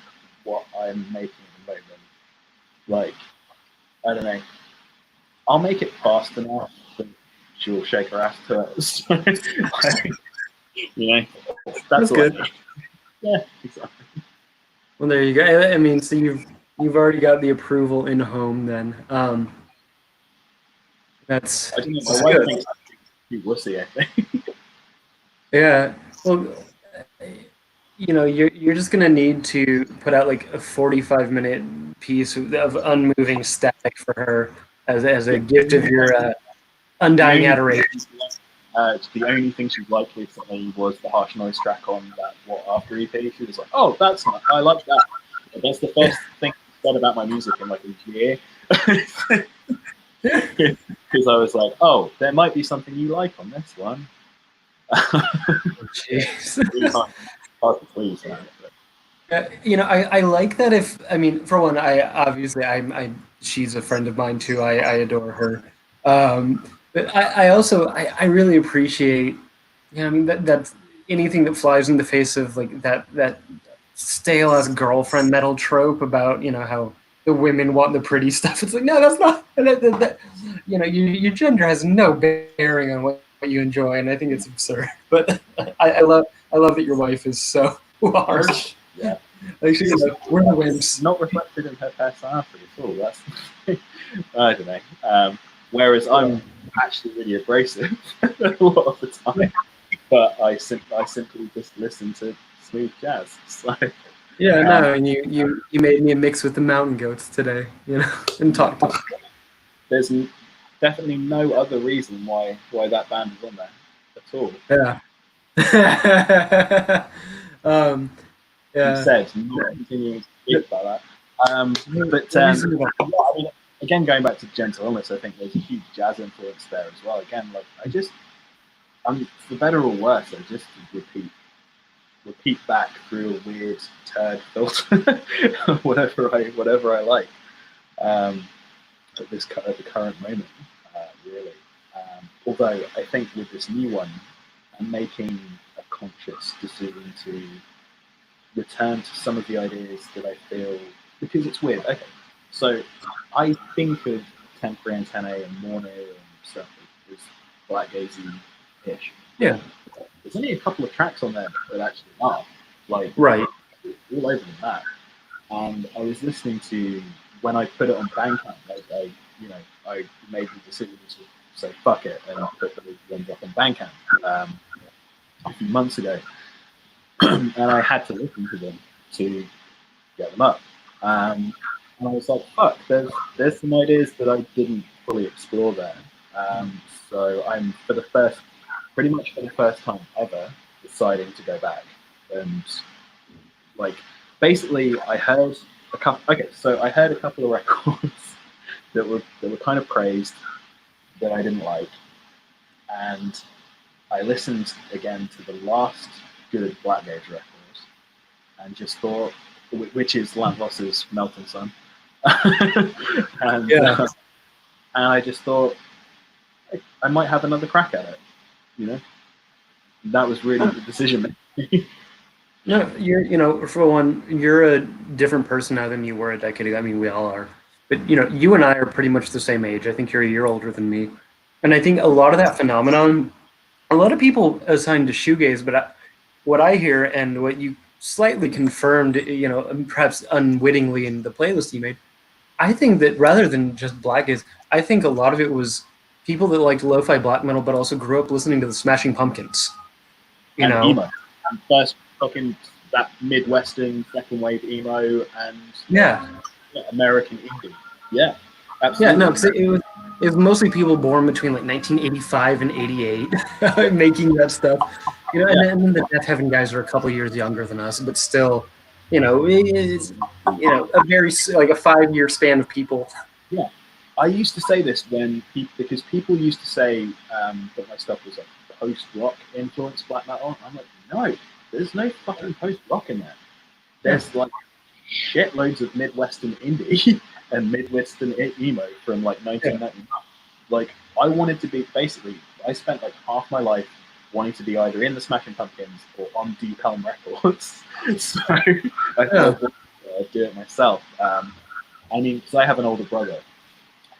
what I'm making at the moment, like, I don't know, I'll make it fast enough that she'll shake her ass to it. So, you know, That's that's all I good. need. Yeah, exactly. Well, there you go. I mean, so you've already got the approval in home then. I don't know, my That's wife good. thinks I'm too wussy, I think. Yeah. Well, you're just gonna need to put out like a 45-minute piece of unmoving static for her as a Yeah. gift of your The undying only adoration. the only thing she liked recently was the harsh noise track on that What After EP. She was like, "Oh, that's nice. I like that." But that's the first thing she said about my music in like a year. Because I was like, "Oh, there might be something you like on this one." Jeez. Really hard to please, man. I like that. If I mean, for one, I obviously she's a friend of mine too. I adore her. But I also I really appreciate. I mean that's anything that flies in the face of like that stale as girlfriend metal trope about how the women want the pretty stuff. It's like no, that's not your gender has no bearing on what you enjoy, and I think it's absurd. But I love that your wife is so harsh. Yeah, Like we're the it's wimps. not reflected in her personality at all. That's I don't know. Whereas Yeah. I'm actually really abrasive a lot of the time, but I simply just listen to smooth jazz. So Yeah, um, no, and you made me a mix with the mountain goats today, and yeah, talked to. there's definitely no other reason why that band is on there at all. Yeah. um, You yeah. said not continuing to speak about that. No, But no reason to yeah, I mean, again, going back to Gentle Illness, I think there's a huge jazz influence there as well. Again, like for better or worse, I just repeat back through a weird turd filter, whatever I like at the current moment, really. Although I think with this new one, I'm making a conscious decision to return to some of the ideas that I feel, because it's weird. Okay, so I think of Temporary Antennae and Mourner and stuff as black gazy-ish. Yeah. There's only a couple of tracks on there that actually are like Right. all over the map. And I was listening to, when I put it on Bandcamp, I made the decision to say fuck it and put the ones up on Bandcamp a few months ago, and I had to listen to them to get them up. And I was like, fuck, there's some ideas that I didn't fully explore there. So I'm pretty much for the first time ever, deciding to go back and like basically I heard a couple. Okay, so I heard a couple of records that were kind of praised that I didn't like, and I listened again to the last good Black Gauge record and just thought, which is Lamp Ross's Melting Sun. and, Yeah. and I just thought I might have another crack at it. You know, that was really the decision. No, for one, you're a different person now than you were a decade ago. I mean, we all are. But, you and I are pretty much the same age. I think you're a year older than me. And I think a lot of that phenomenon, a lot of people assign to shoegaze, but what I hear and what you slightly confirmed, perhaps unwittingly in the playlist you made, I think that rather than just black gaze, I think a lot of it was people that liked lo-fi black metal, but also grew up listening to the Smashing Pumpkins. You And know? emo, and first fucking that Midwestern second wave emo and Yeah. American indie. Yeah, Yeah, absolutely. no, because it was mostly people born between like 1985 and 88 making that stuff. And Yeah, then the Death Heaven guys are a couple years younger than us, but still, it's a very like a 5 year span of people. yeah. I used to say this because people used to say that my stuff was like post rock influenced black metal. I'm like, no, there's no fucking post rock in there. Yeah. There's like shitloads of Midwestern indie and Midwestern emo from like Yeah. 1999. Like I wanted to be basically. I spent like half my life wanting to be either in the Smashing Pumpkins or on Deep Elm Records. So I Yeah. thought I'd do it myself. I mean, because I have an older brother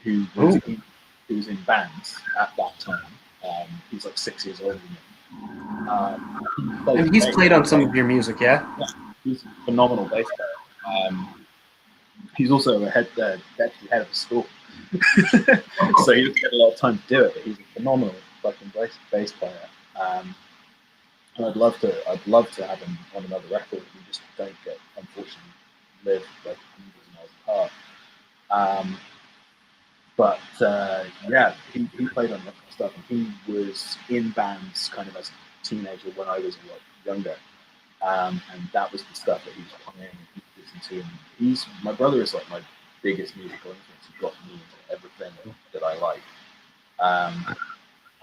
who was Ooh. in bands at that time. He's like 6 years older than me. He plays And he's bass. played on some of your music, yeah? Yeah, he's a phenomenal bass player. He's also a deputy head of the school, so he doesn't get a lot of time to do it. But he's a phenomenal fucking bass player. And I'd love to have him on another record. We just don't get, unfortunately, live like hundreds of miles apart. But yeah, he played on that stuff, and he was in bands kind of as a teenager when I was a lot younger, and that was the stuff that he was playing and he listened to. And my brother is like my biggest musical influence. He got me into everything that I like,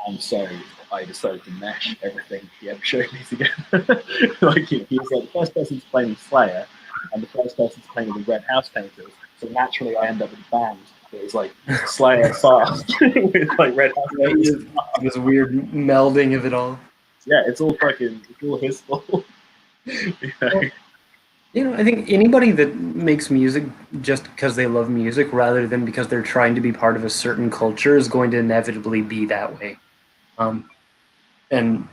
and so I decided to mesh everything he ever showed me together. Like he was like the first person to play me Slayer, and the first person to play me the Red House Painters. So naturally, I end up with a band that is like Slayer fast with like Red House Painters. This weird melding of it all. Yeah, it's all his fault. I think anybody that makes music just because they love music rather than because they're trying to be part of a certain culture is going to inevitably be that way. And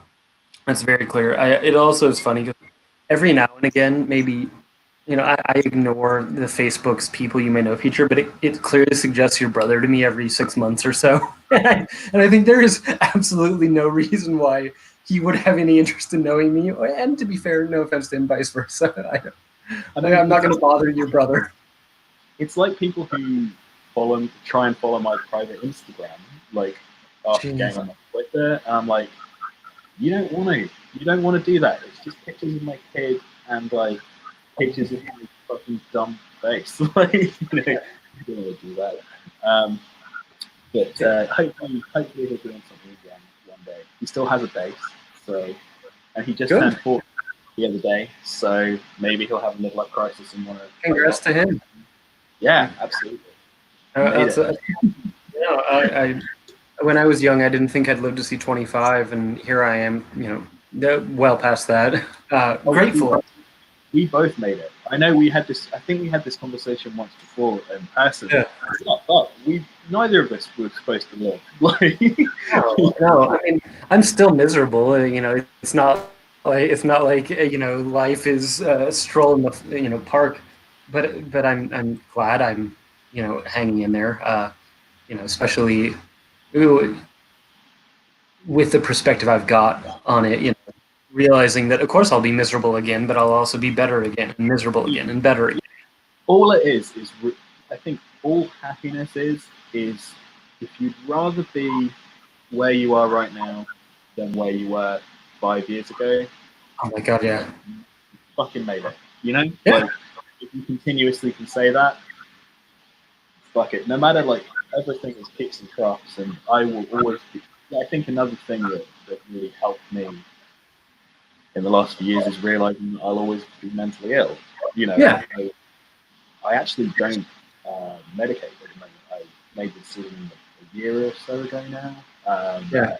that's very clear. It also is funny because every now and again, maybe, I ignore the Facebook's people you may know feature, but it clearly suggests your brother to me every 6 months or so. And I think there is absolutely no reason why he would have any interest in knowing me. And to be fair, no offense to him, vice versa. I'm not going to bother your brother. It's like people who try and follow my private Instagram, like after getting on my Twitter. And I'm like, you don't want to do that. It's just pictures of my kid and like pictures of his fucking dumb face. Like, you don't want to do that. But hopefully he'll be on something again one day. He still has a bass, and he just turned 40 the other day, so maybe he'll have a midlife crisis and want to. Congrats to him. Yeah, absolutely. When I was young, I didn't think I'd live to see 25, and here I am, well past that. Grateful. We both made it. I know I think we had this conversation once before in person. Yeah. But neither of us were supposed to live. Like, no, I mean, I'm still miserable. It's not like life is a stroll in the park, but I'm glad I'm hanging in there. Especially with the perspective I've got on it. Realizing that of course I'll be miserable again, but I'll also be better again, and miserable again, and better again. All it is I think all happiness is if you'd rather be where you are right now than where you were 5 years ago. Oh my god, yeah. Fucking made it. Yeah. Like if you continuously can say that, fuck it. No matter like everything is peaks and troughs, and I will always be. I think another thing that really helped me in the last few years is realizing that I'll always be mentally ill. You know, Yeah. I actually don't medicate at the moment. I made the decision a year or so ago now, Yeah.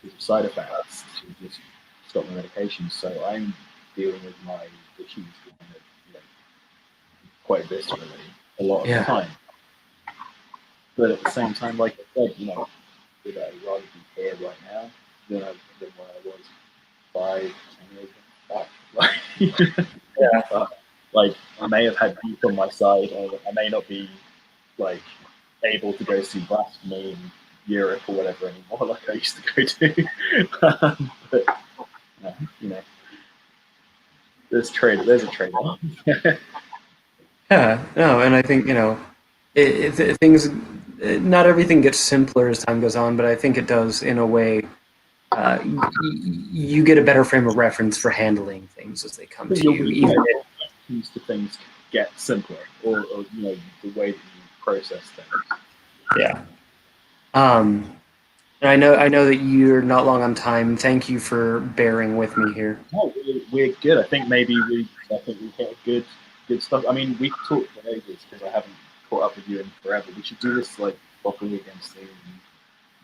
because of side effects, to just stop my medication. So I'm dealing with my issues kind of, quite viscerally a lot of the Yeah. time. But at the same time, like I said, would I rather be here right now than where I was 5, 10 years back? Yeah. Like I may have had youth on my side, or I may not be like able to go see Blasphemy in Europe or whatever anymore, like I used to go to. But there's a trade off. Yeah. No, and I think things. Not everything gets simpler as time goes on, but I think it does in a way. You get a better frame of reference for handling things as they come to you, even To things get simpler, or the way that you process things. yeah. And I know that you're not long on time. Thank you for bearing with me here. No, we're good. I think we hit good stuff. I mean, we talked for ages because I haven't caught up with you in forever. We should do this like properly again soon.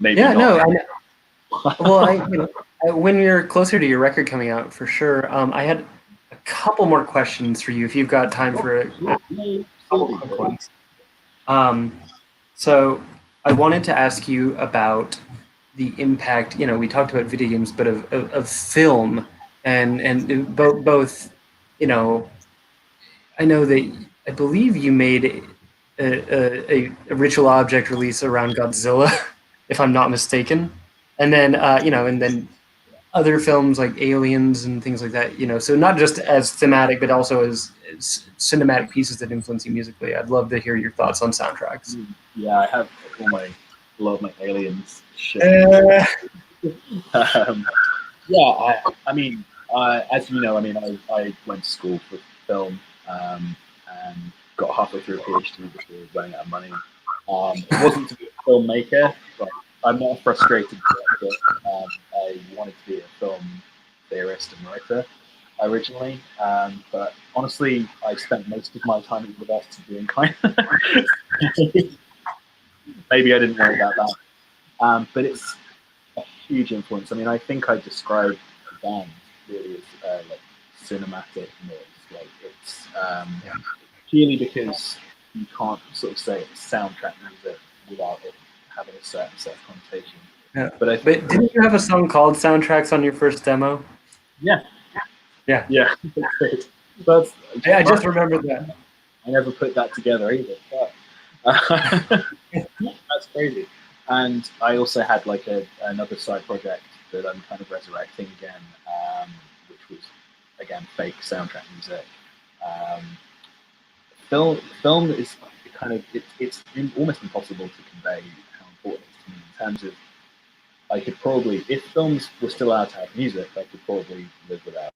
Maybe Yeah, not. no, well, when you're closer to your record coming out, for sure. I had a couple more questions for you if you've got time for a couple quick ones. Um, so I wanted to ask you about the impact. We talked about video games, but of film and both. You know, I know that I believe you made a ritual object release around Godzilla, if I'm not mistaken, and then and then other films like Aliens and things like that. So not just as thematic, but also as cinematic pieces that influence you musically. I'd love to hear your thoughts on soundtracks. Yeah, I have a lot of my Aliens shit. Um, yeah, I mean, as you know, I mean, I went to school for film, and got halfway through a PhD before running out of money. It wasn't to be a filmmaker, but I'm not a frustrated director. I wanted to be a film theorist and writer originally, but honestly, I spent most of my time at university doing kind of. Maybe I didn't want it that bad, but it's a huge influence. I mean, I think I describe the band really as like cinematic noise. Like it's purely because you can't sort of say it's soundtrack music without it having a certain set of connotation. Yeah. But But didn't you have a song called Soundtracks on your first demo? yeah, Yeah. yeah, that's I just remembered that. I never put that together either. But, that's crazy. And I also had like another side project that I'm kind of resurrecting again, which was again fake soundtrack music. Um, film is kind of it's almost impossible to convey how important it is to me in terms of I could probably, if films were still allowed to have music, I could probably live without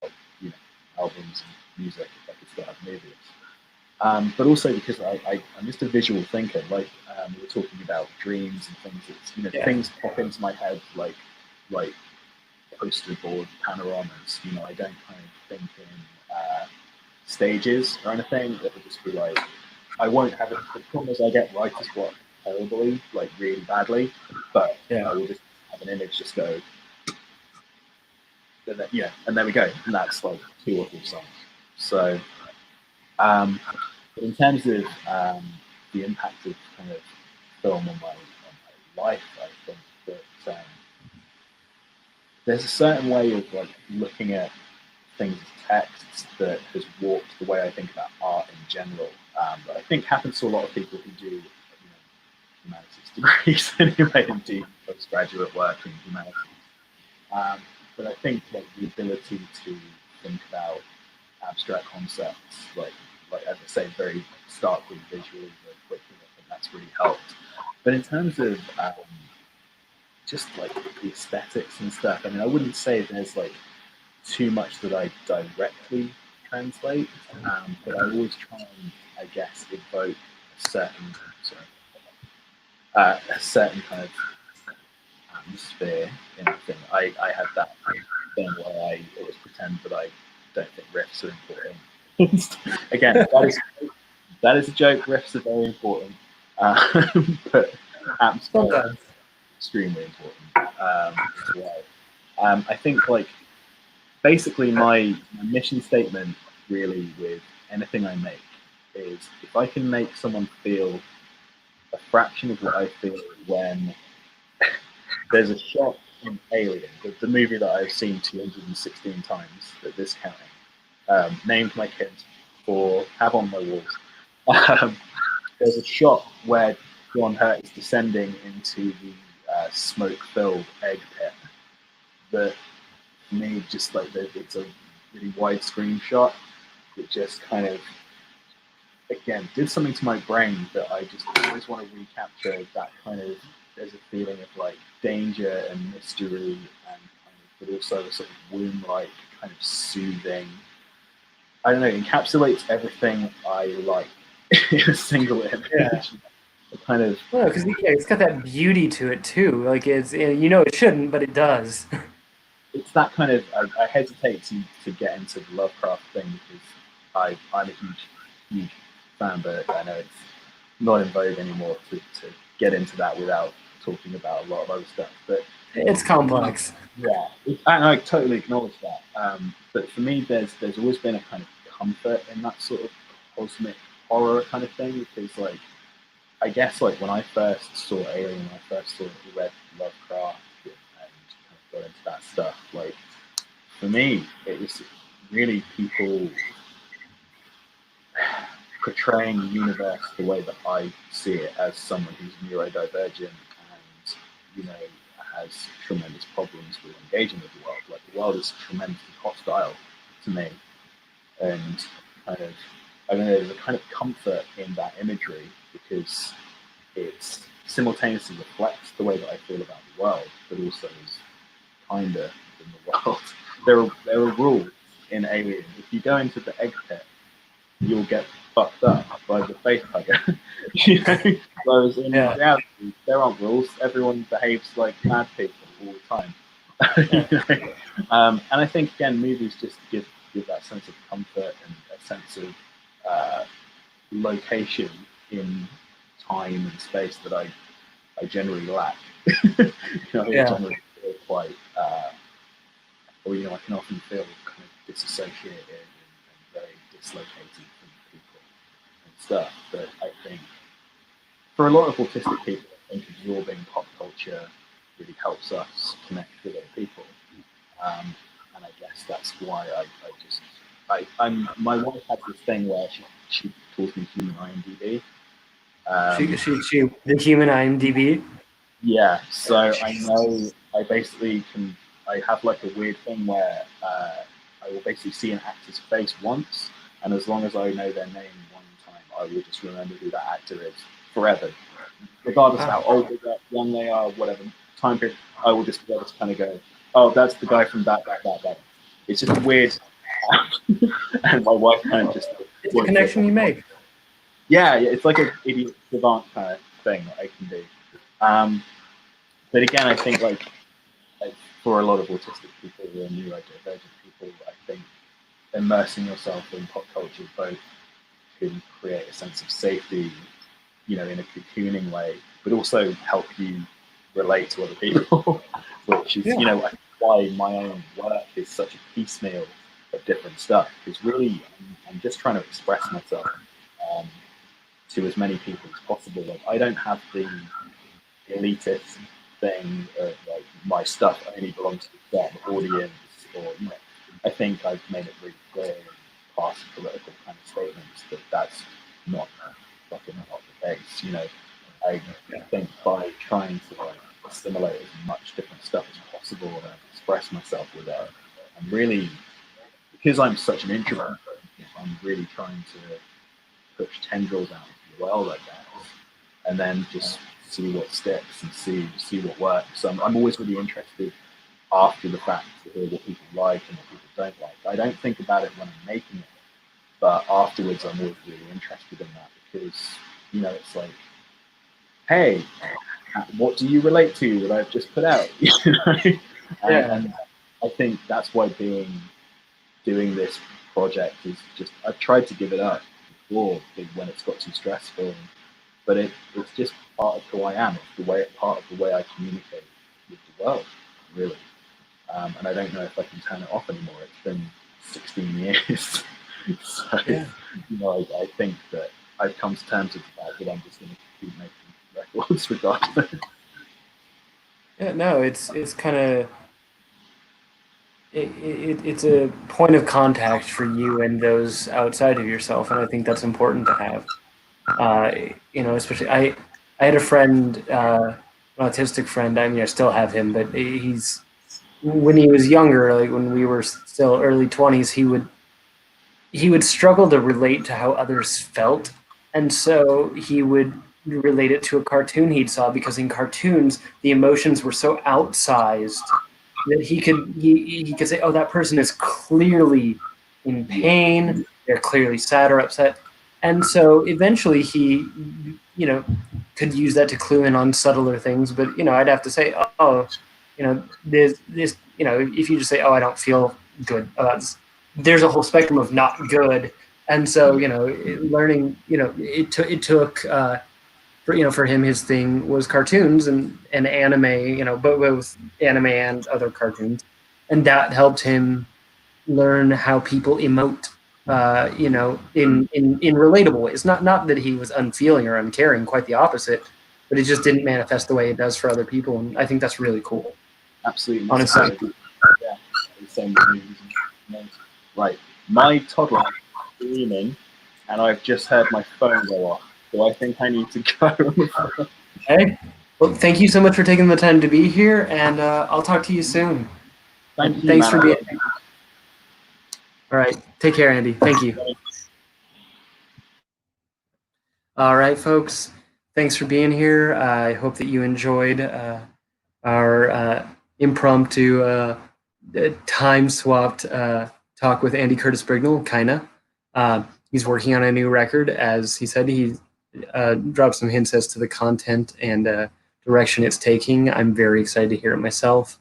albums and music if I could still have movies. But also because I'm just a visual thinker. Like we were talking about dreams and things. It's things pop into my head like poster board panoramas. I don't kind of think in stages or anything. It would just be like I won't have it. The problem is I get writer's block terribly, like really badly. But I will just have an image just go. And there we go. And that's like 2 or 3 songs. So. But in terms of the impact of kind of film on my life, I think that there's a certain way of like looking at things as texts that has warped the way I think about art in general. But I think happens to a lot of people who do humanities degrees anyway, and do postgraduate work in humanities. But I think like the ability to think about abstract concepts, like as I say, very starkly visually, very quickly. I think that's really helped. But in terms of just like the aesthetics and stuff, I mean, I wouldn't say there's like too much that I directly translate, but I always try and, I guess, evoke a certain kind of atmosphere in a thing. I have that thing where I always pretend that I don't think riffs are important. Again, that is a joke. Riffs are very important, but atmosphere is Sometimes. extremely important as well. I think like basically my mission statement really with anything I make is if I can make someone feel a fraction of what I feel when there's a shot in Alien, the movie that I've seen 216 times at this counting, named my kids for have on my walls. Um, there's a shot where John Hurt is descending into the smoke-filled egg pit that me just like it's a really widescreen shot. It just kind of again did something to my brain that I just always want to recapture that kind of there's a feeling of like danger and mystery and kind of, but also a sort of womb-like kind of soothing. I don't know, encapsulates everything I like in a single image. Yeah. It kind of Well, because it's got that beauty to it too. Like it shouldn't, but it does. it's that kind of I hesitate to get into the Lovecraft thing because I'm a huge fan, but I know it's not in vogue anymore to get into that without talking about a lot of other stuff. But It's complex. yeah, and I totally acknowledge that. But for me, there's always been a kind of comfort in that sort of cosmic horror kind of thing because like I guess like when I first saw Alien, when I first read Lovecraft and kind of got into that stuff, like for me, it was really people portraying the universe the way that I see it as someone who's neurodivergent and you know has tremendous problems with engaging with the world. Like the world is tremendously hostile to me, and kind of I don't know. There's a kind of comfort in that imagery because it simultaneously reflects the way that I feel about the world, but also is kinder than the world. There are rules in Alien. If you go into the egg pit, you'll get fucked up by the face hugger. you know? Whereas in Yeah. reality, there aren't rules. Everyone behaves like mad people all the time. And I think again, movies just give that sense of comfort and a sense of location in time and space that I generally lack. I Yeah. generally feel quite, or I can often feel kind of disassociated and very dislocated from people and stuff. But I think for a lot of autistic people, I think absorbing pop culture really helps us connect with other people. And I guess that's why I'm my wife has this thing where she calls me human IMDb. She the human IMDb. Yeah, so I know I basically can. I have like a weird thing where I will basically see an actor's face once, and as long as I know their name one time, I will just remember who that actor is forever, regardless of how old they are, young they are, whatever time period. I will just be able to kind of go, oh, that's the guy from that. It's just weird, and my wife kind of just. It's a connection you make. Yeah, it's like an idiot savant kind of thing that I can do. But again, I think like for a lot of autistic people or neurodivergent people, I think immersing yourself in pop culture both can create a sense of safety, in a cocooning way, but also help you relate to other people, which is, why my own work is such a piecemeal of different stuff. Because really, I'm just trying to express myself um, to as many people as possible. Like, I don't have the elitist thing of like my stuff only belongs to a certain audience, or I think I've made it really clear in past political kind of statements that that's not fucking not the case. I think by trying to like assimilate as much different stuff as possible and express myself with it, I'm really because I'm such an introvert, I'm really trying to push tendrils out into the world, I guess, and then just see what sticks and see what works. I'm always really interested after the fact to hear what people like and what people don't like. I don't think about it when I'm making it, but afterwards I'm always really interested in that because it's like, hey, what do you relate to that I've just put out? And I think that's why doing this project is just, I've tried to give it up before when it's got too stressful, but it's just part of who I am. It's part of the way I communicate with the world, really. And I don't know if I can turn it off anymore. It's been 16 years. So, I think that I've come to terms with the fact that I'm just going to keep making records regardless. Yeah, no, it's kind of it's a point of contact for you and those outside of yourself, and I think that's important to have. Especially I had a friend, an autistic friend. I mean, I still have him, but he's when he was younger, like when we were still early 20s, he would struggle to relate to how others felt, and so he would relate it to a cartoon he'd saw because in cartoons the emotions were so outsized that he could say, "Oh, that person is clearly in pain. They're clearly sad or upset." And so eventually he, could use that to clue in on subtler things. But I'd have to say, "Oh, this, if you just say, 'Oh, I don't feel good about this,' there's a whole spectrum of not good." And so learning, it took. For him, his thing was cartoons and anime, both anime and other cartoons, and that helped him learn how people emote, in relatable ways. Not that he was unfeeling or uncaring, quite the opposite, but it just didn't manifest the way it does for other people, and I think that's really cool. Absolutely. Honestly. Yeah, the same with me. Right, my toddler is screaming, and I've just heard my phone go off. So I think I need to go. Okay. Well, thank you so much for taking the time to be here, and I'll talk to you soon. Thank And you, thanks man. for being here. All right. Take care, Andy. Thank you. All right, folks. Thanks for being here. I hope that you enjoyed our impromptu, time-swapped talk with Andy Curtis Brignall, Caïna. He's working on a new record. As he said, he dropped some hints as to the content and direction it's taking. I'm very excited to hear it myself.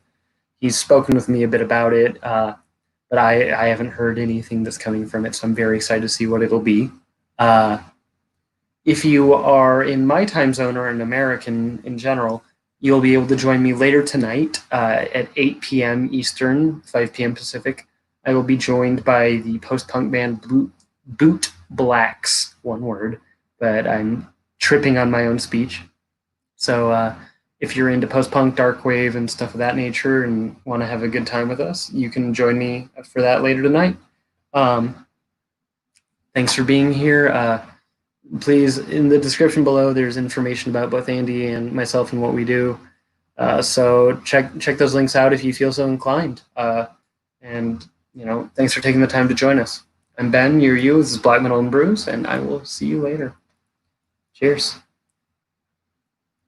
He's spoken with me a bit about it, but I haven't heard anything that's coming from it, so I'm very excited to see what it'll be. If you are in my time zone or an American in general, you'll be able to join me later tonight at 8 p.m. Eastern, 5 p.m. Pacific. I will be joined by the post-punk band Boot Blacks, one word, but I'm tripping on my own speech. So if you're into post-punk, dark wave, and stuff of that nature and want to have a good time with us, you can join me for that later tonight. Thanks for being here. Please, in the description below, there's information about both Andy and myself and what we do. So check those links out if you feel so inclined. And thanks for taking the time to join us. I'm Ben. You're you. This is Black Metal and Brews, and I will see you later. Cheers.